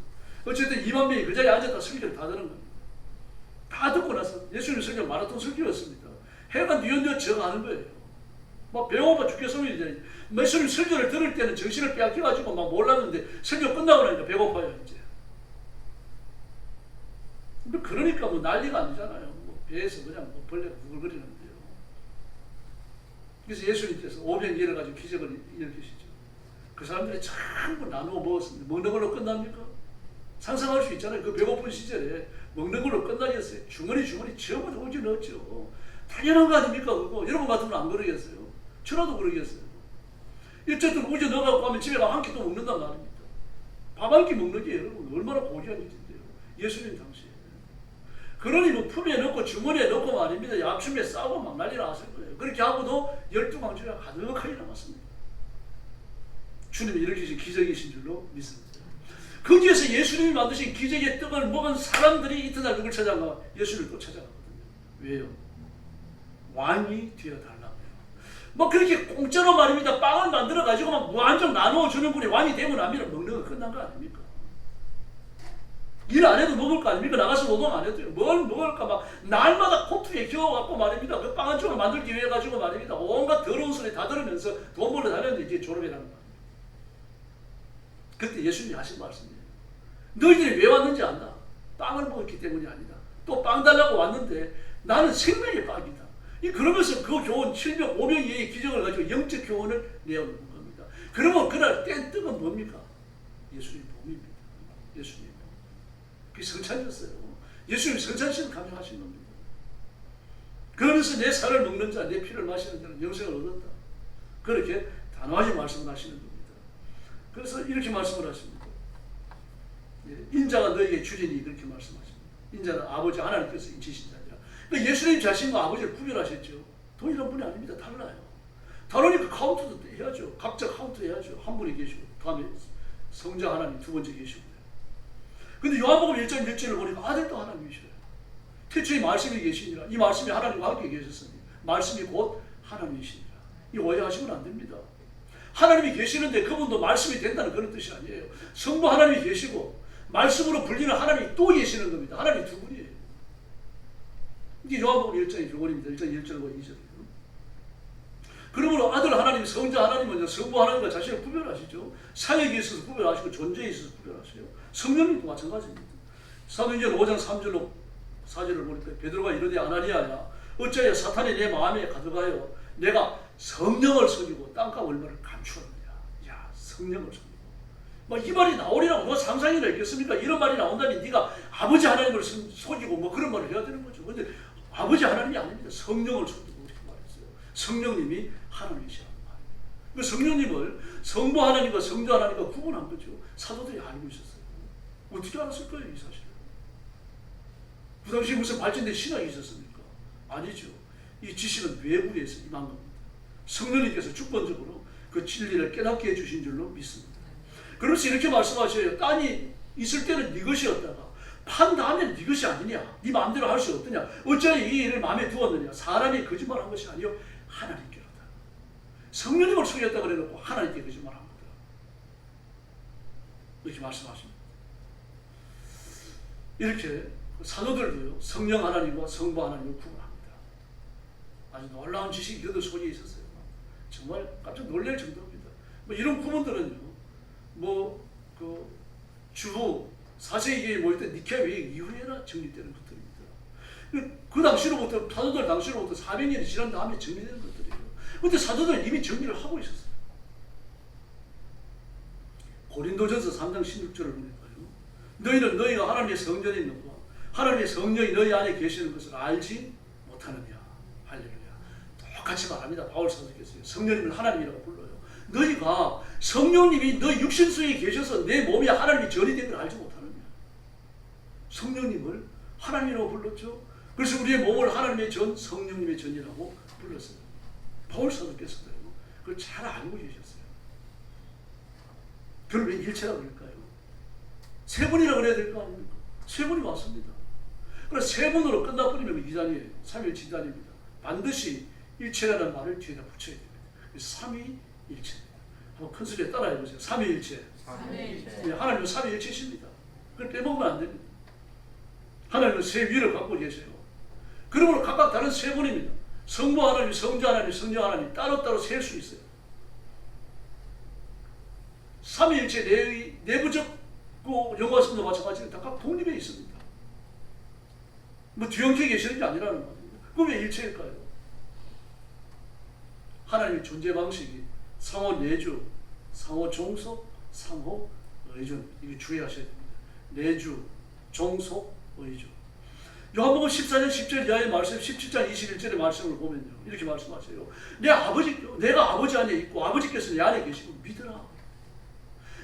어쨌든 2만 명이 그 자리에 앉았다 설교를 다 들은 겁니다. 다 듣고 나서 예수님 설교 마라톤 설교였습니다. 해가 뉘엿뉘엿 져가는 거예요. 막 배고파 죽겠으면 이제 예수님 설교를 들을 때는 정신을 빼앗겨가지고 막 몰랐는데 설교 끝나고 나니까 배고파요 이제. 그러니까 뭐 난리가 아니잖아요. 뭐 배에서 그냥 뭐 벌레가 구글거리는데요. 그래서 예수님께서 500일을 가지고 기적을 일으키시죠. 그 사람들이 전부 나누어 먹었습니다. 먹는 걸로 끝납니까? 상상할 수 있잖아요. 그 배고픈 시절에 먹는 걸로 끝나겠어요. 주머니 전부 다 오지 넣었죠. 당연한 거 아닙니까? 그거 여러분 같으면 안 그러겠어요. 저라도 그러겠어요. 어쨌든 우지 넣어갖고 하면 집에 가면 한 끼 또 먹는단 말입니다. 밥 한 끼 먹는 게 여러분 얼마나 고귀한 일인데요. 예수님 당시에. 그러니 뭐 품에 넣고 주머니에 넣고 말입니다. 야춤에 싸고 막 난리 났을 거예요. 그렇게 하고도 12망주가 가득하게 남았습니다. 주님이 일으키신 기적이신 줄로 믿습니다. 거기에서 예수님이 만드신 기적의 떡을 먹은 사람들이 이튿날 누굴 찾아가? 예수를 또 찾아가거든요. 왜요? 왕이 되어달라고요. 뭐 그렇게 공짜로 말입니다. 빵을 만들어가지고 막 무한정 나누어주는 분이 왕이 되고 나면 먹는 거 끝난 거 아닙니까? 일 안 해도 먹을 거 아닙니까? 나가서 노동 안 해도요. 뭘 먹을까 막 날마다 코트에 겨워갖고 말입니다. 그 빵 한 쪽을 만들기 위해 가지고 말입니다. 온갖 더러운 소리 다 들으면서 돈 벌러 다녔는데 이제 졸업이라는 거예요. 그때 예수님이 하신 말씀이에요. 너희들이 왜 왔는지 안다. 빵을 먹었기 때문이 아니다. 또 빵 달라고 왔는데 나는 생명의 빵이다. 그러면서 그 교훈 700, 500 이하의 기적을 가지고 영적 교훈을 내어놓은 겁니다. 그러면 그날 뗀 떡은 뭡니까? 예수님 몸입니다. 예수님 몸. 그게 성찬이었어요. 예수님 성찬식을 강요하신 겁니다. 그러면서 내 살을 먹는 자, 내 피를 마시는 자는 영생을 얻었다. 그렇게 단호하게 말씀을 하시는 겁니다. 그래서 이렇게 말씀을 하십니다. 인자가 너에게 주리니 그렇게 말씀하십니다. 인자는 아버지 하나님께서 인치신 자니라. 그러니까 예수님 자신과 아버지를 구별하셨죠. 동일한 분이 아닙니다. 달라요. 다르니까 카운트도 해야죠. 각자 카운트 해야죠. 한 분이 계시고 다음에 성자 하나님 두 번째 계시고요. 근데 요한복음 1장 1절을 보니까 아들도 하나님이셔요. 태초에 말씀이 계시니라. 이 말씀이 하나님과 함께 계셨으니 말씀이 곧 하나님이시니라. 이 오해하시면 안 됩니다. 하나님이 계시는데 그분도 말씀이 된다는 그런 뜻이 아니에요. 성부 하나님이 계시고 말씀으로 불리는 하나님이 또 계시는 겁니다. 하나님 두 분이에요. 이게 요한복음 1장의 교훈입니다. 1장 1절과 2절이에요. 그러므로 아들 하나님, 성자 하나님은 성부 하나님과 자신을 구별하시죠. 사역에 있어서 구별하시고 존재에 있어서 구별하세요. 성령님도 마찬가지입니다. 사도행전 5장 3절로 4절을 보니까 베드로가 이르되 아나니아야 어찌하여 사탄이 내 마음에 가득하여 내가 성령을 속이고 땅과 얼마를 감추었느냐. 야, 성령을 속이고. 이 말이 나오리라고 누가 상상이나 있겠습니까? 이런 말이 나온다니 네가 아버지 하나님을 속이고 그런 말을 해야 되는 거죠. 근데 아버지 하나님이 아닙니다. 성령을 속이고 이렇게 말했어요. 성령님이 하나님이시라는 말이에요. 그 성령님을 성부 하나님과 성자 하나님과 구분한 거죠. 사도들이 알고 있었어요. 어떻게 알았을 거예요, 이 사실을? 그 당시에 무슨 발전된 신학이 있었습니까? 아니죠. 이 지식은 외부에서 임한 겁니다. 성령님께서 주권적으로 그 진리를 깨닫게 해주신 줄로 믿습니다. 그러면서 이렇게 말씀하셔요. 땅이 있을 때는 네 것이었다가 판 다음에 네 것이 아니냐. 네 마음대로 할 수 없더냐. 어찌하여 이 일을 마음에 두었느냐. 사람이 거짓말한 것이 아니요 하나님께로다. 성령님을 속였다 그래놓고 하나님께 거짓말한 거다. 이렇게 말씀하십니다. 이렇게 사도들도요 성령 하나님과 성부 하나님을 구분합니다. 아주 놀라운 지식이 그들 속에 있었어요. 정말 깜짝 놀랄 정도입니다. 이런 구분들은요 주후 4세기에 모일 때 니케아 회의 이후에나 정립되는 것들입니다. 그 당시로부터 사도들 당시로부터 400년이 지난 다음에 정리되는 것들이에요. 그런데 사도들은 이미 정리를 하고 있었어요. 고린도전서 3장 16절을 보니까요. 너희는 너희가 하나님의 성전에 있는 것 하나님의 성령이 너희 안에 계시는 것을 알지 못하느냐. 할렐루야. 똑같이 말합니다. 바울 사도께서요. 성령님을 하나님이라고 불러요. 너희가 성령님이 너희 육신 속에 계셔서 내 몸이 하나님이 전이 된 걸 알지 못하느냐. 성령님을 하나님이라고 불렀죠. 그래서 우리의 몸을 하나님의 전, 성령님의 전이라고 불렀어요. 바울 사도께서도요. 그걸 잘 알고 계셨어요. 그걸 왜 일체라고 그럴까요? 세 분이라고 그래야 될 거 아닙니까? 세 분이 맞습니다. 그래서 세 분으로 끝나버리면 이단이에요. 삼위일체단입니다. 반드시 일체라는 말을 뒤에다 붙여야 됩니다. 삼위일체입니다. 한번 큰 소리에 따라해보세요. 삼위일체. 네, 하나님은 삼위일체십니다. 그걸 빼먹으면 안 됩니다. 하나님은 세 위를 갖고 계세요. 그러므로 각각 다른 세 분입니다. 성부 하나님, 성자 하나님, 성령 하나님 따로따로 셀 수 있어요. 삼위일체 내부적 영화성도 마찬가지로 각각 독립해 있습니다. 뒤엉켜 계시는 게 아니라는 말입니다. 그럼 왜 일체일까요? 하나님의 존재 방식이 상호 내주, 상호 종속, 상호 의존. 이게 주의하셔야 됩니다. 내주, 종속, 의존. 요한복음 14장 10절 이하의 말씀, 17장 21절의 말씀을 보면요. 이렇게 말씀하세요. 내가 아버지 안에 있고 아버지께서 내 안에 계시고 믿으라.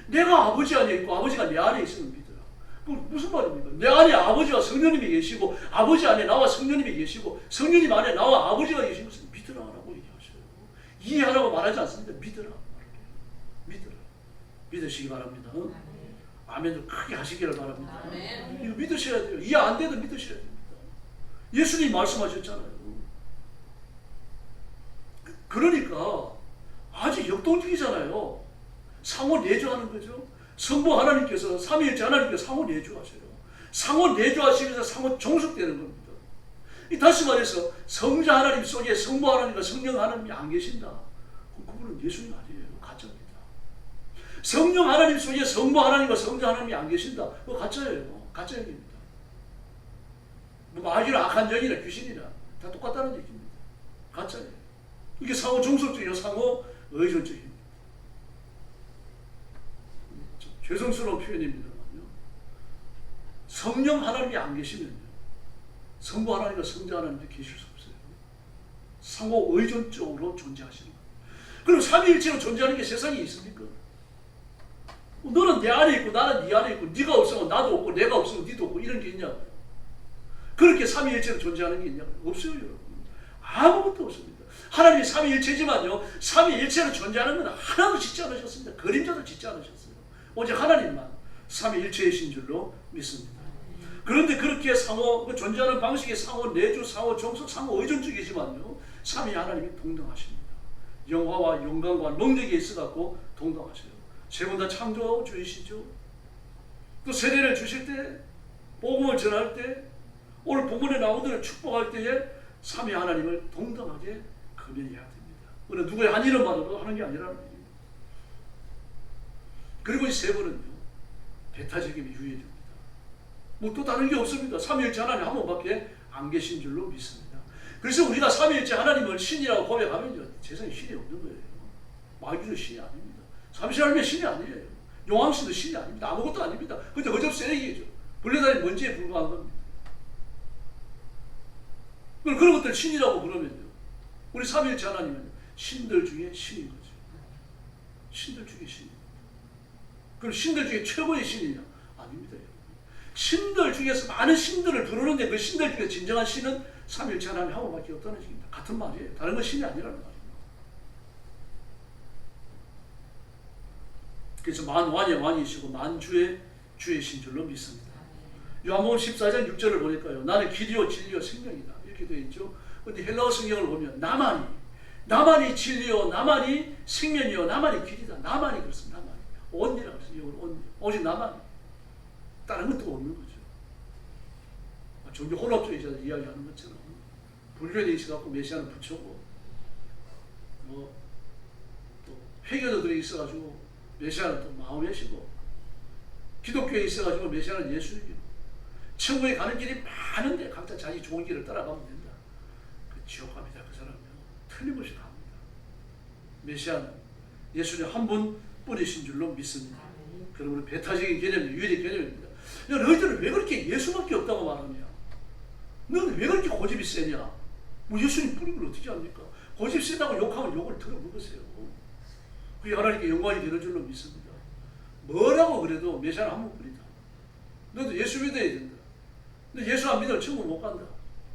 내가 아버지 안에 있고 아버지가 내 안에 있으면 믿으라. 그 무슨 말입니까? 내 안에 아버지와 성령님이 계시고 아버지 안에 나와 성령님이 계시고 성령님 안에 나와 아버지가 계시는 것을 믿으라라고 얘기하셔요. 이해하라고 말하지 않습니다. 믿으라. 믿으라. 믿으시기 바랍니다. 아멘도 크게 하시기를 바랍니다. 아멘. 이거 믿으셔야 돼요. 이해 안 돼도 믿으셔야 됩니다. 예수님이 말씀하셨잖아요. 그러니까 아주 역동적이잖아요. 상호 내주하는 거죠. 성부 하나님께서 삼위일체 하나님께서 상호 내주하셔요. 상호 내주하시면서 상호 종속되는 겁니다. 다시 말해서 성자 하나님 속에 성부 하나님과 성령 하나님이 안 계신다. 그분은 예수님 아니에요. 가짜입니다. 성령 하나님 속에 성부 하나님과 성자 하나님이 안 계신다. 그거 가짜예요. 가짜 얘기입니다. 뭐 마귀나 악한 영이나 귀신이나 다 똑같다는 얘기입니다. 가짜예요. 이게 상호 종속적이고 상호 의존적입니다. 죄송스러운 표현입니다만요. 성령 하나님이 안 계시면요. 성부 하나님과 성자 하나님도 계실 수 없어요. 상호 의존적으로 존재하시는 거예요. 그럼 삼위일체로 존재하는 게 세상에 있습니까? 너는 내 안에 있고 나는 네 안에 있고 네가 없으면 나도 없고 내가 없으면 네도 없고 이런 게 있냐고요. 그렇게 삼위일체로 존재하는 게 있냐고요. 없어요, 여러분. 아무것도 없습니다. 하나님이 삼위일체지만요, 삼위일체로 존재하는 건 하나도 짓지 않으셨습니다. 그림자도 짓지 않으셨어요. 오직 하나님만 삼위일체이신 줄로 믿습니다. 그런데 그렇게 상호 존재하는 방식이 상호 내주, 상호 종속, 상호 의존적이지만요, 삼위 하나님이 동등하십니다. 영화와 영광과 능력에 있어갖고 동등하셔요. 세 분 다 창조주이시죠. 또 세례를 주실 때, 복음을 전할 때, 오늘 본문에 나온 대로 축복할 때에 삼위 하나님을 동등하게 금연해야 됩니다. 어느 누구의 한 이름만으로 하는 게 아니라는 얘기입니다. 그리고 이 세 분은요, 배타적임이 유예됩니다. 뭐 또 다른 게 없습니다. 삼위일체 하나님 한 분밖에 안 계신 줄로 믿습니다. 그래서 우리가 삼위일체 하나님을 신이라고 고백하면요, 세상에 신이 없는 거예요. 마귀도 신이 아닙니다. 삼신하나님의 신이 아니에요. 용왕신도 신이 아닙니다. 아무것도 아닙니다. 근데 허접 쓰레기죠. 불려다니는 먼지에 불과한 겁니다. 그런 것들 신이라고 부르면요, 우리 삼위일체 하나님은 신들 중에 신인 거죠. 신들 중에 신입니다. 그럼 신들 중에 최고의 신이냐? 아닙니다. 여러분. 신들 중에서 많은 신들을 부르는데 그 신들 중에 진정한 신은 삼위일체 하나님 한 분밖에 없다는 얘기입니다. 같은 말이에요. 다른 건 신이 아니라는 말입니다. 그래서 만왕의 왕이시고 만주의 주이신 줄로 믿습니다. 요한복음 14장 6절을 보니까요, 나는 길이요 진리요 생명이다 이렇게 되어 있죠. 그런데 헬라어 성경을 보면 나만이 진리요, 나만이 생명이요, 나만이 길이다. 나만이 그렇습니다. 나만이 온리라고 그랬어요. 오직 나만이. 다른 것도 없는 거죠. 종교 혼합주의자들 이야기하는 것처럼 분류에 있어갖고 메시아는 부처고, 또 회교도들이 있어가지고 메시아는 또 마음에시고, 기독교에 있어가지고 메시아는 예수님이고, 천국에 가는 길이 많은데 각자 자기 좋은 길을 따라가면 된다. 그 지옥 갑니다. 그 사람은 틀림없이 갑니다. 메시아는 예수님 한 분뿐이신 줄로 믿습니다. 그러므로 배타적인 개념이 유일의 개념입니다. 야, 너희들은 왜 그렇게 예수밖에 없다고 말하냐? 너는 왜 그렇게 고집이 세냐? 뭐 예수님 뿌리면 어떻게 합니까? 고집 세다고 욕하면 욕을 들어먹으세요. 그게 하나님께 영광이 되는 줄로 믿습니다. 뭐라고 그래도 메시아는 한 분뿐이다. 너도 예수 믿어야 된다. 너 예수 안 믿으면 천국 못 간다.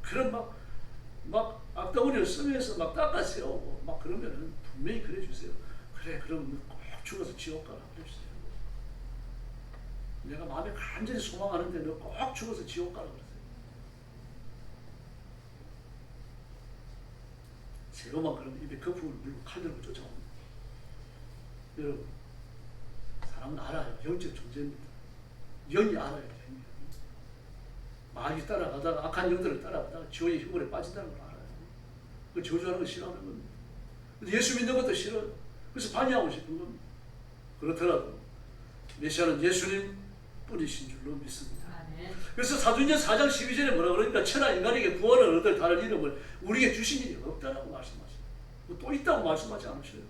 그런 막 악다구리를 쓰면서 막 닦아 세우고 막 그러면은 분명히 그래 주세요. 그래, 그럼 꼭 죽어서 지옥 가라 그래주세요. 내가 마음에 간절히 소망하는데 너 꼭 죽어서 지옥 가라 그러세요. 제로만 그러면 입에 거품을 물고 칼 들고 쫓아옵니다. 여러분, 사람은 알아요. 영적 존재입니다. 영이 알아요. 영이. 마귀 따라가다가 악한 영들을 따라가다가 지옥의 힘물에 빠진다는 걸 알아요. 그 저주하는 거 싫어하는 겁니다. 근데 예수 믿는 것도 싫어요. 그래서 반의하고 싶은 겁니다. 그렇더라도 메시아는 예수님 뿐이신 줄로 믿습니다. 그래서 사도행전 4장 12절에 뭐라 그러니까 천하 인간에게 구원을 얻을 다른 이름을 우리에게 주신 일이 없다라고 말씀하셔요. 또 있다고 말씀하지 않으셔요.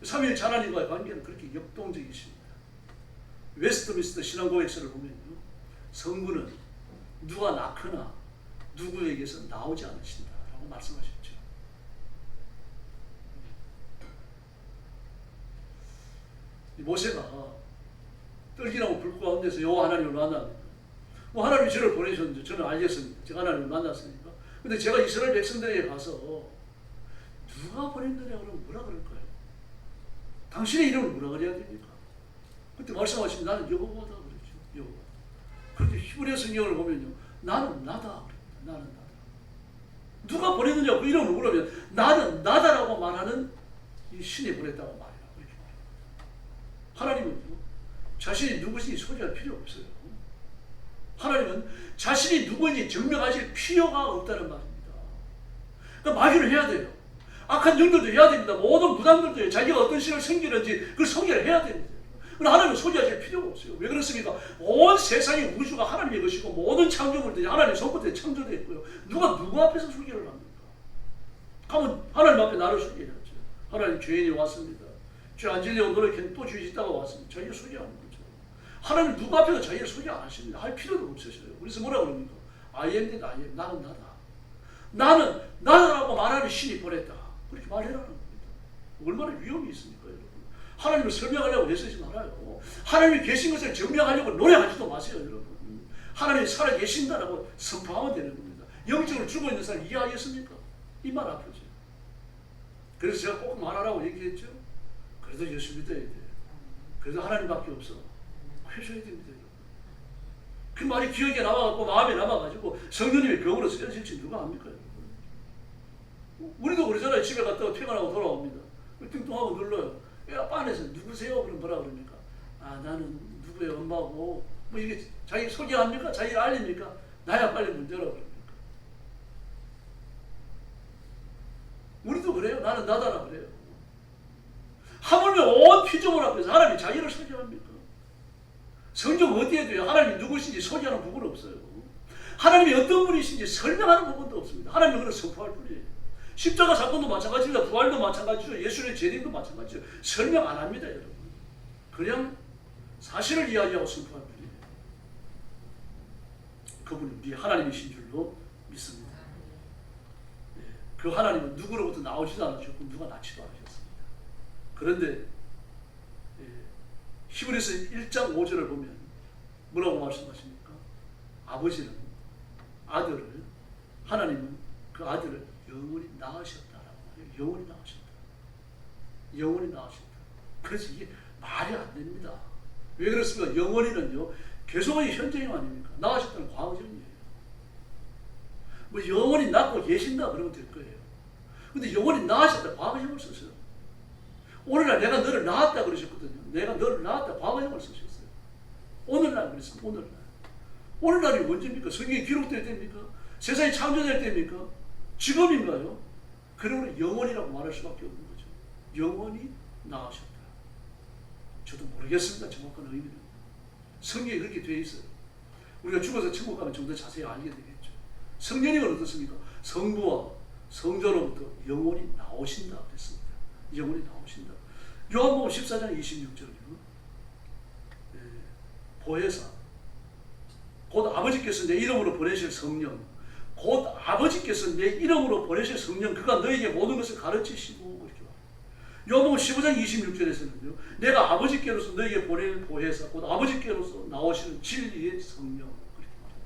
삼위일체 하나님과의 관계는 그렇게 역동적이십니다. 웨스트민스터 신앙고백서를 보면요, 성부는 누가 낳거나 누구에게서 나오지 않으신다라고 말씀하셨죠. 모세가 떨기나무 불 가운데서 여호와 하나님을 만납니다. 뭐 하나님이 저를 보내셨는데 저는 알겠습니다. 제가 하나님을 만났으니까. 근데 제가 이스라엘 백성들에게 가서 누가 보냈느냐 그러면 뭐라 그럴까요? 당신의 이름을 뭐라 그래야 됩니까? 그때 말씀하시면 나는 여호와다 그랬죠. 여호와. 그런데 히브리 성경을 보면요, 나는 나다 그럽니다. 나는 나다. 누가 보냈느냐 그 이름을 물으면 나는 나다라고 말하는 이 신이 보냈다고 말이야. 그렇게 말합니다. 하나님은요, 자신이 누구인지 소개할 필요 없어요. 하나님은 자신이 누구인지 증명하실 필요가 없다는 말입니다. 그러니까 마귀를 해야 돼요. 악한 영들도 해야 됩니다. 모든 무당들도 자기가 어떤 신을 섬기는지 그걸 소개를 해야 됩니다. 그러나 하나님은 소개하실 필요가 없어요. 왜 그렇습니까? 온 세상의 우주가 하나님의 것이고 모든 창조물들이 하나님의 손끝에 창조되었고요. 누가 누구 앞에서 소개를 합니까? 가면 하나님 앞에 나를 소개해야죠. 하나님 죄인이 왔습니다. 죄 안 지려고 노력했는데 또 죄 짓다가 왔습니다. 자기를 소개하는 거죠. 하나님 누구 앞에서 자기를 소개 안 하십니다. 할 필요도 없으셔요. 그래서 뭐라 그럽니까? I am that I am. 나는 나다. 나는 나다라고 말하는 신이 보냈다. 그렇게 말해라는 겁니다. 얼마나 위험이 있습니까, 여러분? 하나님을 설명하려고 애쓰지 말아요. 하나님이 계신 것을 증명하려고 노력하지도 마세요, 여러분. 하나님이 살아 계신다라고 선포하면 되는 겁니다. 영적으로 죽어 있는 사람 이해하겠습니까? 이 말 아프죠. 그래서 제가 꼭 말하라고 얘기했죠. 그래도 예수 믿어야 돼. 그래도 하나님밖에 없어. 해줘야 됩니다, 여러분. 그 말이 기억에 남아갖고 마음에 남아가지고 성령님의 병으로 쓰여질지 누가 압니까, 여러분? 우리도 그러잖아요. 집에 갔다가 퇴근하고 돌아옵니다. 띵동하고 눌러요. 아빠 안에서 누구세요? 그럼 뭐라 그럽니까? 아, 나는 누구의 엄마고, 뭐 이게 자기 소개합니까? 자기를 알립니까? 나야 빨리 문 열어 그럽니까? 우리도 그래요. 나는 나다라 그래요. 하물며 온 피조물 앞에서 하나님이 자기를 소개합니까? 성경 어디에도요, 하나님이 누구신지 소개하는 부분 없어요. 하나님이 어떤 분이신지 설명하는 부분도 없습니다. 하나님은 그걸 선포할 뿐이에요. 십자가 사건도 마찬가지입니다. 부활도 마찬가지죠. 예수의 재림도 마찬가지죠. 설명 안 합니다, 여러분. 그냥 사실을 이야기하고 선포할 뿐이에요. 그분은 우리 하나님이신 줄로 믿습니다. 네. 그 하나님은 누구로부터 나오지도 않으셨고 누가 낳지도 않으셨습니다. 그런데 히브리서 1장 5절을 보면 뭐라고 말씀하십니까? 아버지는 아들을, 하나님은 그 아들을 영원히 낳으셨다라고 말해요. 영원히 낳으셨다. 영원히 낳으셨다. 그래서 이게 말이 안 됩니다. 왜 그렇습니까? 영원히는요, 계속의 현재형 아닙니까? 낳으셨다는 과거형이에요. 뭐 영원히 낳고 계신다 그러면 될 거예요. 근데 영원히 낳으셨다 과거형을 썼어요. 오늘날 내가 너를 낳았다 그러셨거든요. 내가 너를 낳았다 과거형을 쓰셨어요. 오늘날 그랬습니다. 오늘날. 오늘날이 언제입니까? 성경이 기록될 때입니까? 세상이 창조될 때입니까? 지금인가요? 그러므로 영원이라고 말할 수밖에 없는 거죠. 영원히 낳으셨다. 저도 모르겠습니다. 정확한 의미는. 성경에 그렇게 되어 있어요. 우리가 죽어서 천국 가면 좀 더 자세히 알게 되겠죠. 성령님은 어떻습니까? 성부와 성자로부터 영원히 나오신다 그랬습니다. 영원히 나오신다. 요한복음 14장 26절이요. 보혜사, 곧 아버지께서 내 이름으로 보내실 성령, 곧 아버지께서 내 이름으로 보내실 성령, 그가 너에게 모든 것을 가르치시고, 이렇게 말해요. 요한복음 15장 26절에서는요, 내가 아버지께로서 너에게 보낼 보혜사, 곧 아버지께로서 나오시는 진리의 성령, 그렇게 말해요.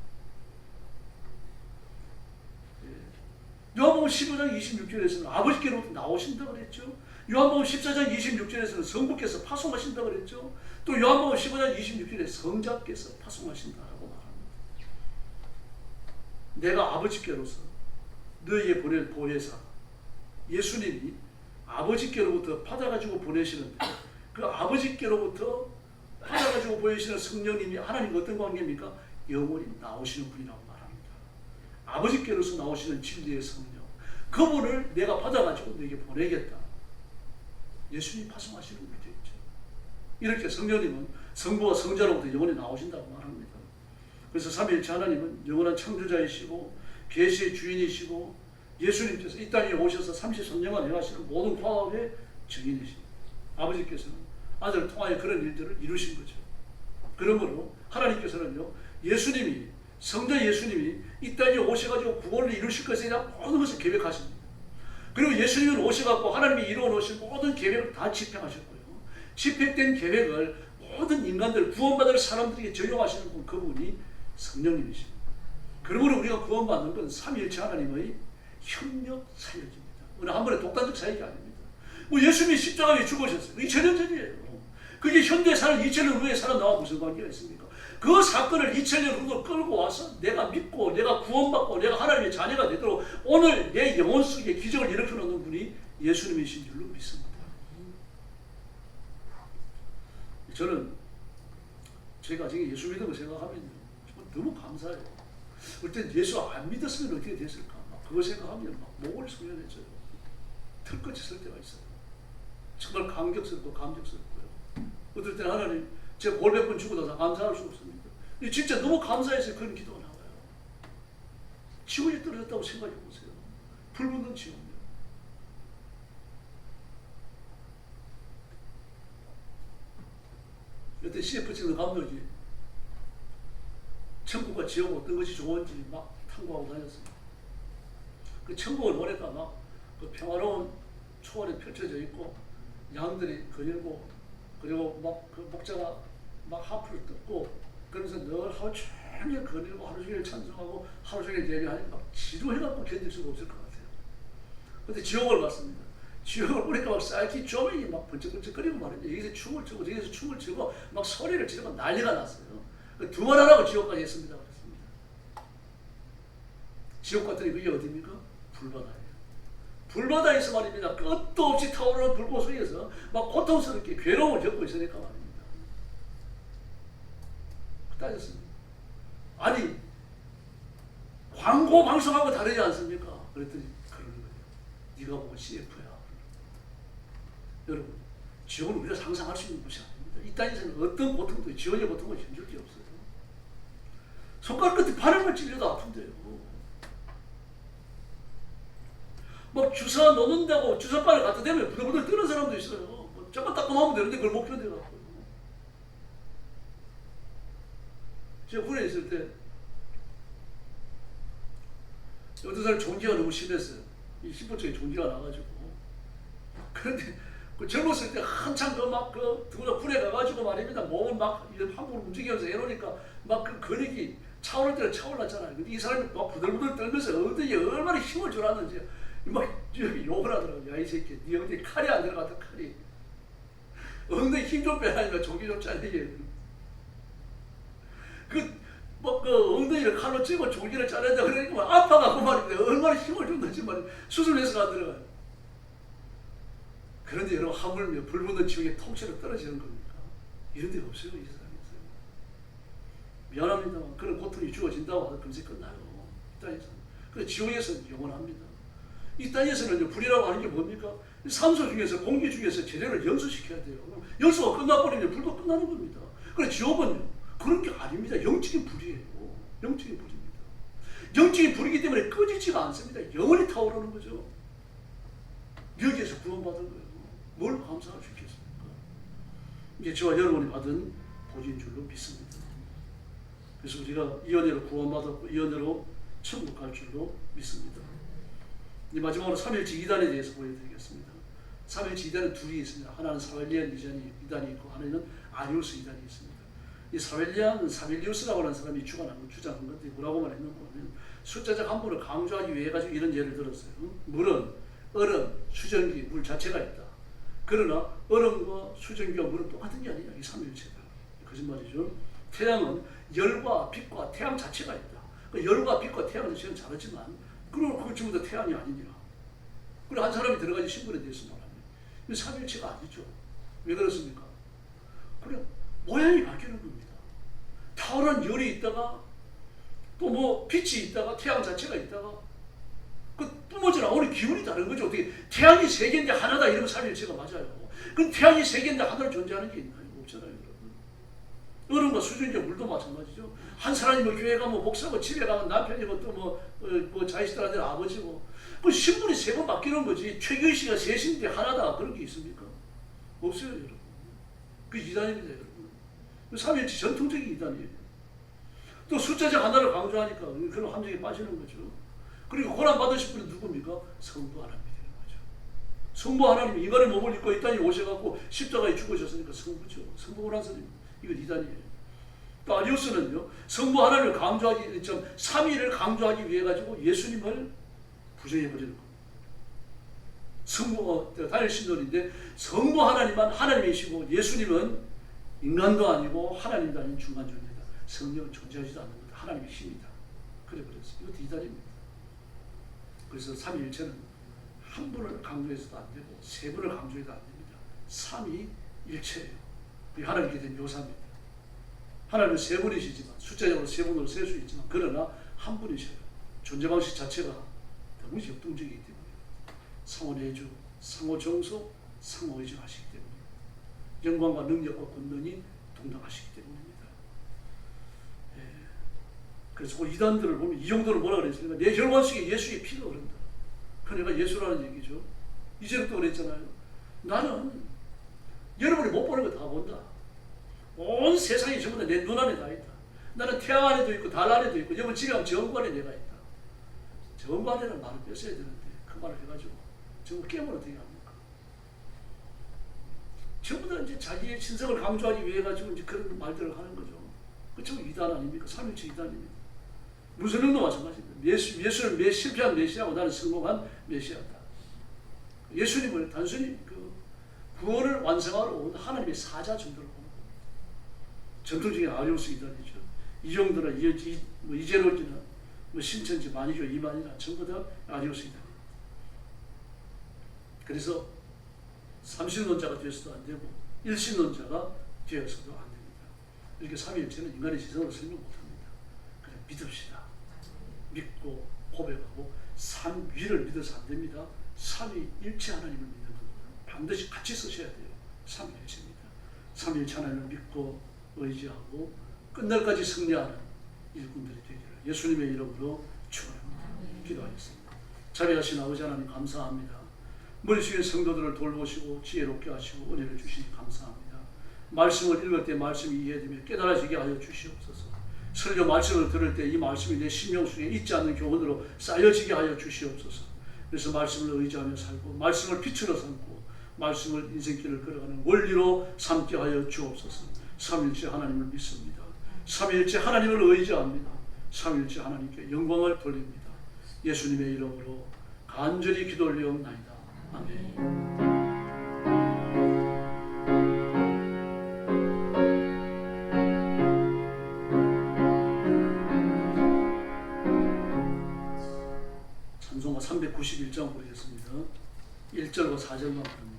요한복음 15장 26절에서는 아버지께로부터 나오신다 그랬죠. 요한복음 14장 26절에서는 성부께서 파송하신다 그랬죠. 또 요한복음 15장 26절에 성자께서 파송하신다라고 말합니다. 내가 아버지께로서 너에게 보낼 보혜사, 예수님이 아버지께로부터 받아가지고 보내시는데, 그 아버지께로부터 받아가지고 보내시는 성령님이 하나님과 어떤 관계입니까? 영원히 나오시는 분이라고 말합니다. 아버지께로서 나오시는 진리의 성령, 그분을 내가 받아가지고 너에게 보내겠다. 예수님이 파송하시는 분이 되겠죠. 이렇게 성령님은 성부와 성자로부터 영원히 나오신다고 말합니다. 그래서 삼위일체 하나님은 영원한 창조자이시고 계시의 주인이시고 예수님께서 이 땅에 오셔서 33년간 행하시는 모든 과업의 증인이십니다. 아버지께서는 아들을 통하여 그런 일들을 이루신 거죠. 그러므로 하나님께서는요, 예수님이, 성자 예수님이 이 땅에 오셔가지고 구원을 이루실 것에 대한 모든 것을 계획하십니다. 그리고 예수님은 오셔갖고 하나님이 이루어놓으신 모든 계획을 다 집행하셨고요. 집행된 계획을 모든 인간들, 구원받을 사람들에게 적용하시는 분, 그분이 성령님이십니다. 그러므로 우리가 구원받는 건 삼위일체 하나님의 협력 사역입니다. 어느 한 번에 독단적 사역이 아닙니다. 뭐 예수님이 십자가에 죽으셨어요. 2000년 전이에요. 그게 현대에 사는 2000년 후에 사는 나와 무슨 관계가 있습니까? 그 사건을 2000년 후로 끌고 와서 내가 믿고 내가 구원받고 내가 하나님의 자녀가 되도록 오늘 내 영혼 속에 기적을 일으켜 놓는 분이 예수님이신 줄로 믿습니다. 저는 제가 지금 예수 믿는 거 생각하면 너무 감사해요. 그때 예수 안 믿었으면 어떻게 됐을까? 그거 생각하면 목을 소연해져요. 털끝이 설 때가 있어요. 정말 감격스럽고 감격스럽고요. 어떨 때는 하나님 제가 골백번 주고 나서 감사할 수 없습니다. 진짜 너무 감사해서 그런 기도가 나와요. 지옥에 떨어졌다고 생각해 보세요. 불붙는 지옥이요. 여태 CF 찍는 감독이 천국과 지옥 어떤 것이 좋은지 막 탐구하고 다녔습니다. 그 천국을 보니까 막 그 평화로운 초원이 펼쳐져 있고 양들이 거닐고 그리고 막 그 목자가 막 하프를 뜯고 그러면서 늘 하루 종일 거닐고 하루 종일 찬송하고 하루 종일 예배하니까 막 지루해갖고 견딜 수가 없을 것 같아요. 근데 지옥을 봤습니다. 지옥을 보니까 막 사이키 조명이 막 번쩍번쩍거리고 말입니다. 여기서 춤을 추고 저기서 춤을 추고 막 소리를 지르고 난리가 났어요. 두말하라고 지옥까지 했습니다. 그랬습니다. 지옥 같더니 그게 어디입니까? 불바다예요. 불바다에서 말입니다. 끝도 없이 타오르는 불꽃 속에서 막 고통스럽게 괴로움을 겪고 있으니까 말입니다. 따졌습니다. 아니 광고 방송하고 다르지 않습니까? 그랬더니 그러는 거예요. 네가 보고 CF야. 여러분 지옥은 우리가 상상할 수 있는 것이 아닙니다. 이 땅에서는 어떤 고통도 지옥의 고통은 힘들 게 없어요. 손가락 끝에 바늘만 찔려도 아픈데요. 막 주사 놓는다고 주사바늘 갖다 대면 부들부들 뜨는 사람도 있어요. 뭐 잠깐 닦고 나오면 되는데 그걸 못 견뎌갖고요. 제가 군에 있을 때 어떤 사람 종기가 너무 심했어요. 이 신분증에 종기가 나가지고. 그런데 그 젊었을 때 한참 누구나 군에 가가지고 말입니다. 몸을 막 함부로 움직이면서 해놓으니까 막 그 근육이 차오를 때는 차올랐잖아요. 근데 이 사람이 막 부들부들 떨면서 어디에 얼마나 힘을 줄았는지 막 욕을 하더라고요. 야, 이 새끼, 네 엉덩이 칼이 안 들어갔다, 칼이. 엉덩이 힘 좀 빼라니까 종기 좀 잘리게. 그 엉덩이를 칼로 찌고 종기를 자른다 그러니까 아파갖고 말입니다. 얼마나 힘을 줬는지 말이에요. 수술해서 안 들어가요. 그런데 여러분 하물며 불붙는 지옥에 통째로 떨어지는 겁니까? 이런 데 없어요. 이 세상에서. 미안합니다만 그런 고통이 주어진다고 하면 금세 끝나요. 이 땅에서는. 그런데 지옥에서는 영원합니다. 이 땅에서는 불이라고 하는 게 뭡니까? 산소 중에서 공기 중에서 재료를 연소시켜야 돼요. 연소가 끝나버리면 불도 끝나는 겁니다. 그런데 지옥은요 그런 게 아닙니다. 영적인 불이에요. 영적인 불입니다. 영적인 불이기 때문에 꺼지지가 않습니다. 영원히 타오르는 거죠. 여기에서 구원받은 거예요. 뭘 감사할 수 있겠습니까? 이게 저와 여러분이 받은 복인 줄로 믿습니다. 그래서 우리가 이 은혜로 구원받았고 이 은혜로 천국 갈 줄로 믿습니다. 이제 마지막으로 삼일째 이단에 대해서 보여드리겠습니다. 삼일째 이단은 둘이 있습니다. 하나는 사벨리안 이단이 있고 하나는 아리우스 이단이 있습니다. 이 사벨리안은 사벨리우스라고 하는 사람이 주장한 건데 뭐라고 말했는가 하면 숫자적 한분을 강조하기 위해 가지고 이런 예를 들었어요. 물은 얼음, 수증기, 물 자체가 있다. 그러나 얼음과 수증기와 물은 똑같은 게 아니냐. 이 삼일체다. 거짓말이죠. 태양은 열과 빛과 태양 자체가 있다. 그 열과 빛과 태양 자체는 다르지만 그럼 그걸 전부 다 태양이 아니냐. 그리고 한 사람이 들어가지 신분에 대해서 말합니다. 이 삼일체가 아니죠. 왜 그렇습니까? 그래 모양이 바뀌는 겁니다. 타오르는 열이 있다가 또 뭐 빛이 있다가 태양 자체가 있다가 그 뿜어져 나오는 기운이 다른 거죠. 어떻게 태양이 세 개인데 하나다 이러면 삼일체가 맞아요. 그럼 태양이 세 개인데 하나로 존재하는 게 있나요? 없잖아요, 여러분. 얼음과 수증기와 물도 마찬가지죠. 한 사람이 뭐 교회 가면 목사고 집에 가면 남편이고 또 뭐 자식들한테는 아버지고 그 신분이 세 번 바뀌는 거지. 최규희씨가 셋인데 하나다 그런 게 있습니까? 없어요, 여러분. 그 이단입니다, 여러분. 삼일체 전통적인 이단이에요. 또 숫자적 하나를 강조하니까 그런 함정에 빠지는 거죠. 그리고 고난 받으실 분은 누굽니까? 성부 하나님이 되는 거죠. 성부 하나님이 인간의 몸을 입고 이 땅에 오셔갖고 십자가에 죽으셨으니까 성부죠. 성부 고난선입니다. 이건 이단이에요. 또 아리우스는요, 성부 하나님을 강조하기, 삼위를 강조하기 위해 가지고 예수님을 부정해버리는 겁니다. 성부, 다니엘 신론인데 성부 하나님만 하나님이시고 예수님은 인간도 아니고 하나님도 아닌 중간 존재다. 성령은 존재하지도 않는 거다. 하나님의 힘이다. 그래 버렸어요. 이것도 이단입니다. 그래서 삼위일체는 한 분을 강조해서도 안 되고 세 분을 강조해도 안 됩니다. 삼위일체예요. 하나님께 된 묘사입니다. 하나님은 세 분이시지만 숫자적으로 세 분으로 셀 수 있지만 그러나 한 분이셔요. 존재 방식 자체가 너무 역동적이기 때문에 상호내주, 상호정소, 상호의존하시기 때문에 영광과 능력과 권능이 동등하시기 때문입니다. 예. 그래서 그 이단들을 보면 이 정도로 뭐라 그랬습니까? 내 혈관 속에 예수의 피가 흐른다. 그러니까 예수라는 얘기죠. 이제부터 그랬잖아요. 나는 여러분이 못 보는 거 다 본다. 온 세상이 전부 다 내 눈안에 다 있다. 나는 태양 안에도 있고 달 안에도 있고 여러분 집에 가면 정부 안에 내가 있다. 정부 안에는 말을 뺐어야 되는데 그 말을 해가지고 정부 깨면 어떻게 합니까? 전부 다 이제 자기의 신성을 강조하기 위해 가지고 이제 그런 말들을 하는 거죠. 그 참 이단 아닙니까? 삼일체 이단입니다. 무슬림도 마찬가지입니다. 예수는 실패한 메시아고 나는 성공한 메시아다. 예수님을 단순히 그 구원을 완성하러 온 하나님의 사자 정도로 보는 겁니다. 전통적인 아리우스 이단이죠. 이정도나 이제로기나 신천지 만이교 이만이나 전부 다 아리우스 이단입니다. 그래서 삼신론자가 되어서도 안 되고 일신론자가 되어서도 안 됩니다. 이렇게 삼위일체는 인간의 지성으로 설명 못합니다. 그냥 믿읍시다. 믿고 고백하고 삼위를 믿어서 안 됩니다. 삼위일체 하나님을 믿는 거예요. 반드시 같이 쓰셔야 돼요. 삼위일체입니다. 삼위일체 하나님을 믿고 의지하고 끝날까지 승리하는 일꾼들이 되기를 예수님의 이름으로 축원합니다. 기도하겠습니다. 자비하신 아버지 하나님 감사합니다. 머릿속에 성도들을 돌보시고 지혜롭게 하시고 은혜를 주시니 감사합니다. 말씀을 읽을 때 말씀이 이해되며 깨달아지게 하여 주시옵소서. 설교 말씀을 들을 때 이 말씀이 내 심령 속에 잊지 않는 교훈으로 쌓여지게 하여 주시옵소서. 그래서 말씀을 의지하며 살고 말씀을 빛으로 삼고 말씀을 인생길을 걸어가는 원리로 삼게 하여 주옵소서. 삼일째 하나님을 믿습니다. 삼일째 하나님을 의지합니다. 삼일째 하나님께 영광을 돌립니다. 예수님의 이름으로 간절히 기도 올리옵나이다. 아멘. 찬송가 391장 부르겠습니다. 1절과 4절만 부릅니다.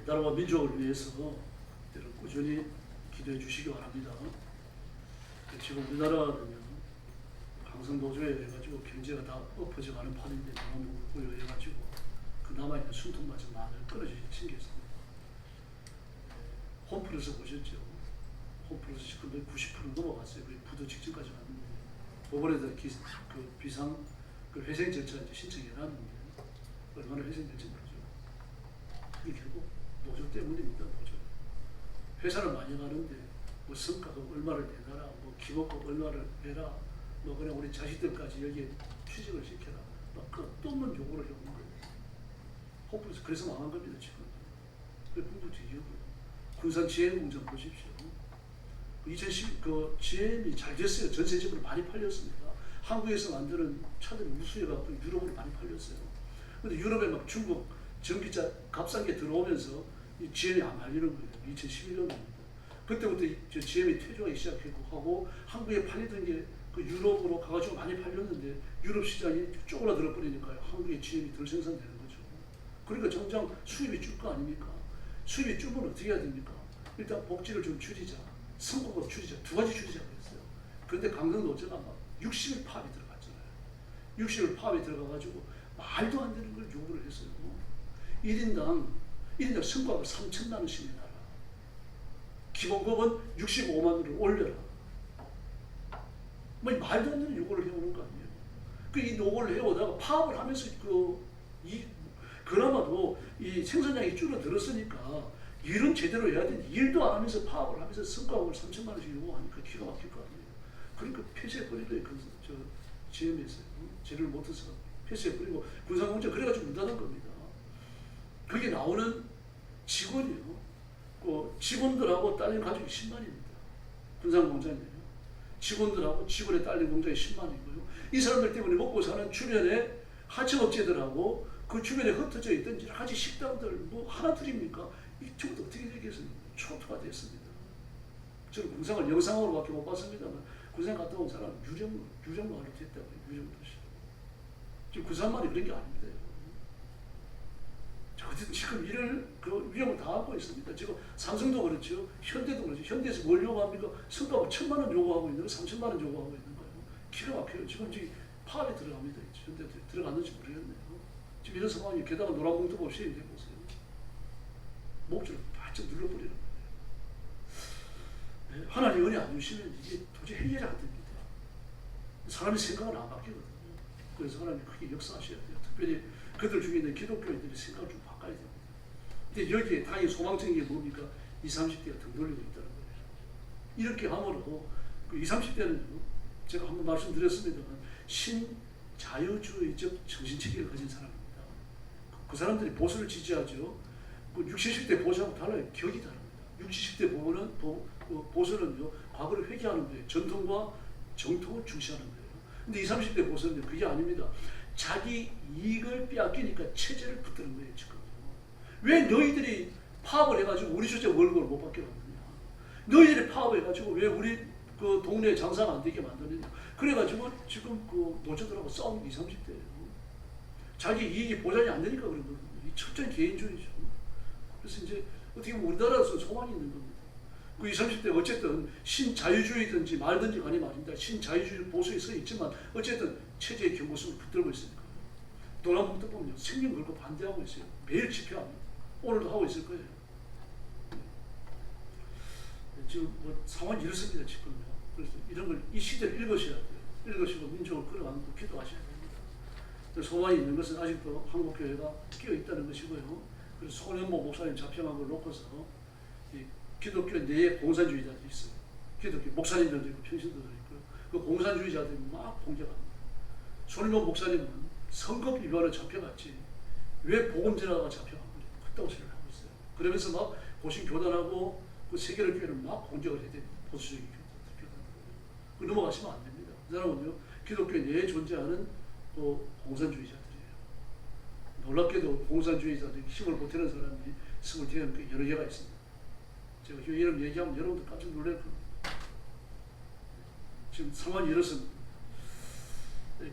나라와 민족을 위해서 꾸준히 기도해 주시기 바랍니다. 지금 우리나라는 강성노조에 해가지고 경제가 다 엎어져가는 판인데 너무 고요해가지고 그 남아있는 숨통마저 많이 끊어지게 생겼습니다. 홈플러스 보셨죠? 홈플러스 지금 90% 넘어갔어요. 거의 부도 직전까지 갔는데 법원에다 그 비상 그 회생 절차 이제 신청해놨는데 얼마나 회생 될지 모르죠. 그게 결국 노조 때문입니다. 노조. 회사를 많이 가는데 뭐 성과가 얼마를 내놔라, 뭐 기본급 얼마를 내라, 뭐 그냥 우리 자식들까지 여기에 취직을 시켜라, 막 끝도 없는 요구를 해오는 거예요. 홈플러스 그래서 망한 겁니다 지금. 그 공부 뒤지고요. 군산 지혜공장 보십시오. 2010 GM이 잘 됐어요. 전 세계적으로 많이 팔렸습니다. 한국에서 만드는 차들이 우수해갖고 유럽으로 많이 팔렸어요. 근데 유럽에 막 중국 전기차 값싼 게 들어오면서 이 GM이 안 팔리는 거예요. 2011년입니다. 그때부터 저 GM이 퇴조하기 시작했고 하고 한국에 팔리던 게 그 유럽으로 가가지고 많이 팔렸는데 유럽 시장이 쪼그라들어 버리니까요. 한국에 GM이 덜 생산되는 거죠. 그러니까 정작 수입이 줄 거 아닙니까? 수입이 줄면 어떻게 해야 됩니까? 일단 복지를 좀 줄이자. 성공을 줄이자. 두 가지 줄이자고 했어요. 그런데 강릉 노조가 막 60일 파업이 들어갔잖아요. 60일 파업이 들어가가지고 말도 안 되는 걸 요구를 했어요. 1인당 성과급을 3천만 원씩 내놔라. 기본급은 65만 원을 올려라. 뭐 말도 안 되는 요구를 해오는 거 아니에요. 이 요구를 해오다가 파업을 하면서 그나마도 이 생산량이 줄어들었으니까 일은 제대로 해야 되는데 일도 안 하면서 파업을 하면서 성과급을 3천만 원씩 요구하니까 기가 막힐 거 아니에요. 그러니까 폐쇄해버리더니 저 GM에서 재료를 못해서 폐쇄해버리고 군산공장 그래가지고 문 닫은 겁니다. 거기 나오는 직원이요. 그 직원들하고 딸린 가족이 10만입니다. 군산공장이에요. 직원들하고 직원에 딸린 공장이 10만이고요. 이 사람들 때문에 먹고 사는 주변에 하청업체들하고 그 주변에 흩어져 있던 여러 가지 식당들 뭐 하나 드립니까? 이쪽도 어떻게 되겠습니까? 초토화됐습니다. 저는 군산을 영상으로밖에 못 봤습니다만 군산 갔다 온 사람 유령마을로 됐다고요. 유령도시. 지금 군산만이 그런 게 아닙니다. 지금 이를 그 위험을 당하고 있습니다. 지금 삼성도 그렇죠. 현대도 그렇죠. 현대에서 뭘 요구합니까? 성과급 1,000만 원 요구하고 있는 거, 3천만 원 요구하고 있는 거예요. 기가 막혀요. 지금 파업에 들어갑니다. 현대 들어갔는지 모르겠네요. 지금 이런 상황이 게다가 노란 봉투 없이 이제 보세요. 목줄을 바짝 눌러버리는 거예요. 네, 하나님 은혜 안 주시면 이게 도저히 해결이 안 됩니다. 사람의 생각은 안 바뀌거든요. 그래서 하나님 크게 역사하셔야 돼요. 특별히 그들 중에 있는 기독교인들의 생각을 좀 바꿔야 됩니다. 근데 여기에 당연히 소망적인 게 뭡니까? 20, 30대가 등 돌리고 있다는 거예요. 이렇게 함으로 그 20, 30대는 제가 한번 말씀드렸습니다만 신자유주의적 정신체계를 가진 사람입니다. 그 사람들이 보수를 지지하죠. 그 60, 70대 보수하고 달라요. 격이 다릅니다. 60, 70대 보수는요, 과거를 회귀하는 거예요. 전통과 정통을 중시하는 거예요. 근데 20, 30대 보수는 그게 아닙니다. 자기 이익을 빼앗기니까 체제를 붙드는 거예요, 지금. 왜 너희들이 파업을 해가지고 우리 주제 월급을 못 받게 만드냐? 너희들이 파업해가지고 왜 우리 그 동네에 장사가 안 되게 만드느냐? 그래가지고 지금 그 노조들하고 싸우는 20, 30대예요. 자기 이익이 보장이 안 되니까 그런 거거든요. 이 철저한 개인주의죠. 그래서 이제 어떻게 보면 우리나라에서 소망이 있는 겁니다. 그 20, 30대 어쨌든 신자유주의든지 말든지 간에 말입니다. 신자유주의 보수에 서 있지만 어쨌든 체제의 경고성을 붙들고 있으니까. 노란봉투 보면요. 생명 걸고 반대하고 있어요. 매일 집회합니다. 오늘도 하고 있을 거예요. 지금 뭐 상황이 이렇습니다. 지금요. 그래서 이런 걸 이 시대를 읽으셔야 돼요. 읽으시고 민족을 끌어가는 거 기도하셔야 됩니다. 소망이 있는 것은 아직도 한국교회가 끼어 있다는 것이고요. 그래서 손현모 목사님 잡혀간 걸 놓고서 이 기독교 내에 공산주의자들이 있어요. 기독교 목사님들도 있고 평신도들도 있고요. 그 공산주의자들이 막 공격합니다. 손현모 목사님은 선거 위반을 잡혀갔지 왜 복음 전하다가 잡혀간 거죠? 그딴 소리를 하고 있어요. 그러면서 막 고신 교단하고 그 세계를 교회를 막 공격을 해야 됩니다. 보수적인 교단을. 그 넘어가시면 안 됩니다. 그 사람은요 기독교 내에 존재하는 또 공산주의자들이에요. 놀랍게도 공산주의자들이 힘을 보태는 사람이 20개 여러 개가 있습니다. 제가 이름 얘기하면 여러분들 깜짝 놀랄 겁니다. 지금 상황이 이렇습니다.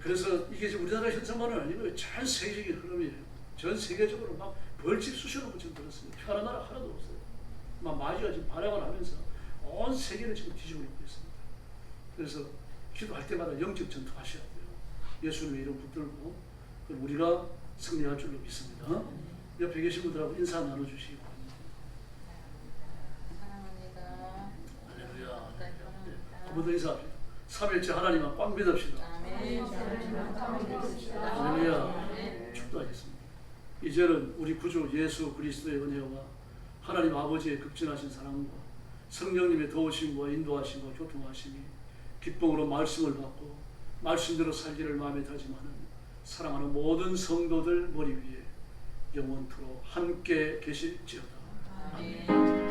그래서 이게 지금 우리나라 현상만은 아니고요. 전 세계적인 흐름이에요. 전 세계적으로 막 벌집 수십억 지금 들었습니다. 편한 나라 하나도 없어요. 막 마귀가 지금 발악을 하면서 온 세계를 지금 뒤집어 놓고 있습니다. 그래서 기도할 때마다 영적 전투하셔야 돼요. 예수님의 이름 붙들고 우리가 승리할 줄로 믿습니다. 옆에 계신 분들하고 인사 나눠주시기 바랍니다. 할렐루야. 한 번 더 인사합시다. 삼일째 하나님만 꽉 믿읍시다. 할렐루야. 축도하겠습니다. 이제는 우리 구주 예수 그리스도의 은혜와 하나님 아버지의 극진하신 사랑과 성령님의 도우심과 인도하심과 교통하심이 기쁨으로 말씀을 받고 말씀대로 살기를 마음에 다짐하는 사랑하는 모든 성도들 머리 위에 영원토록 함께 계실지어다. 아멘.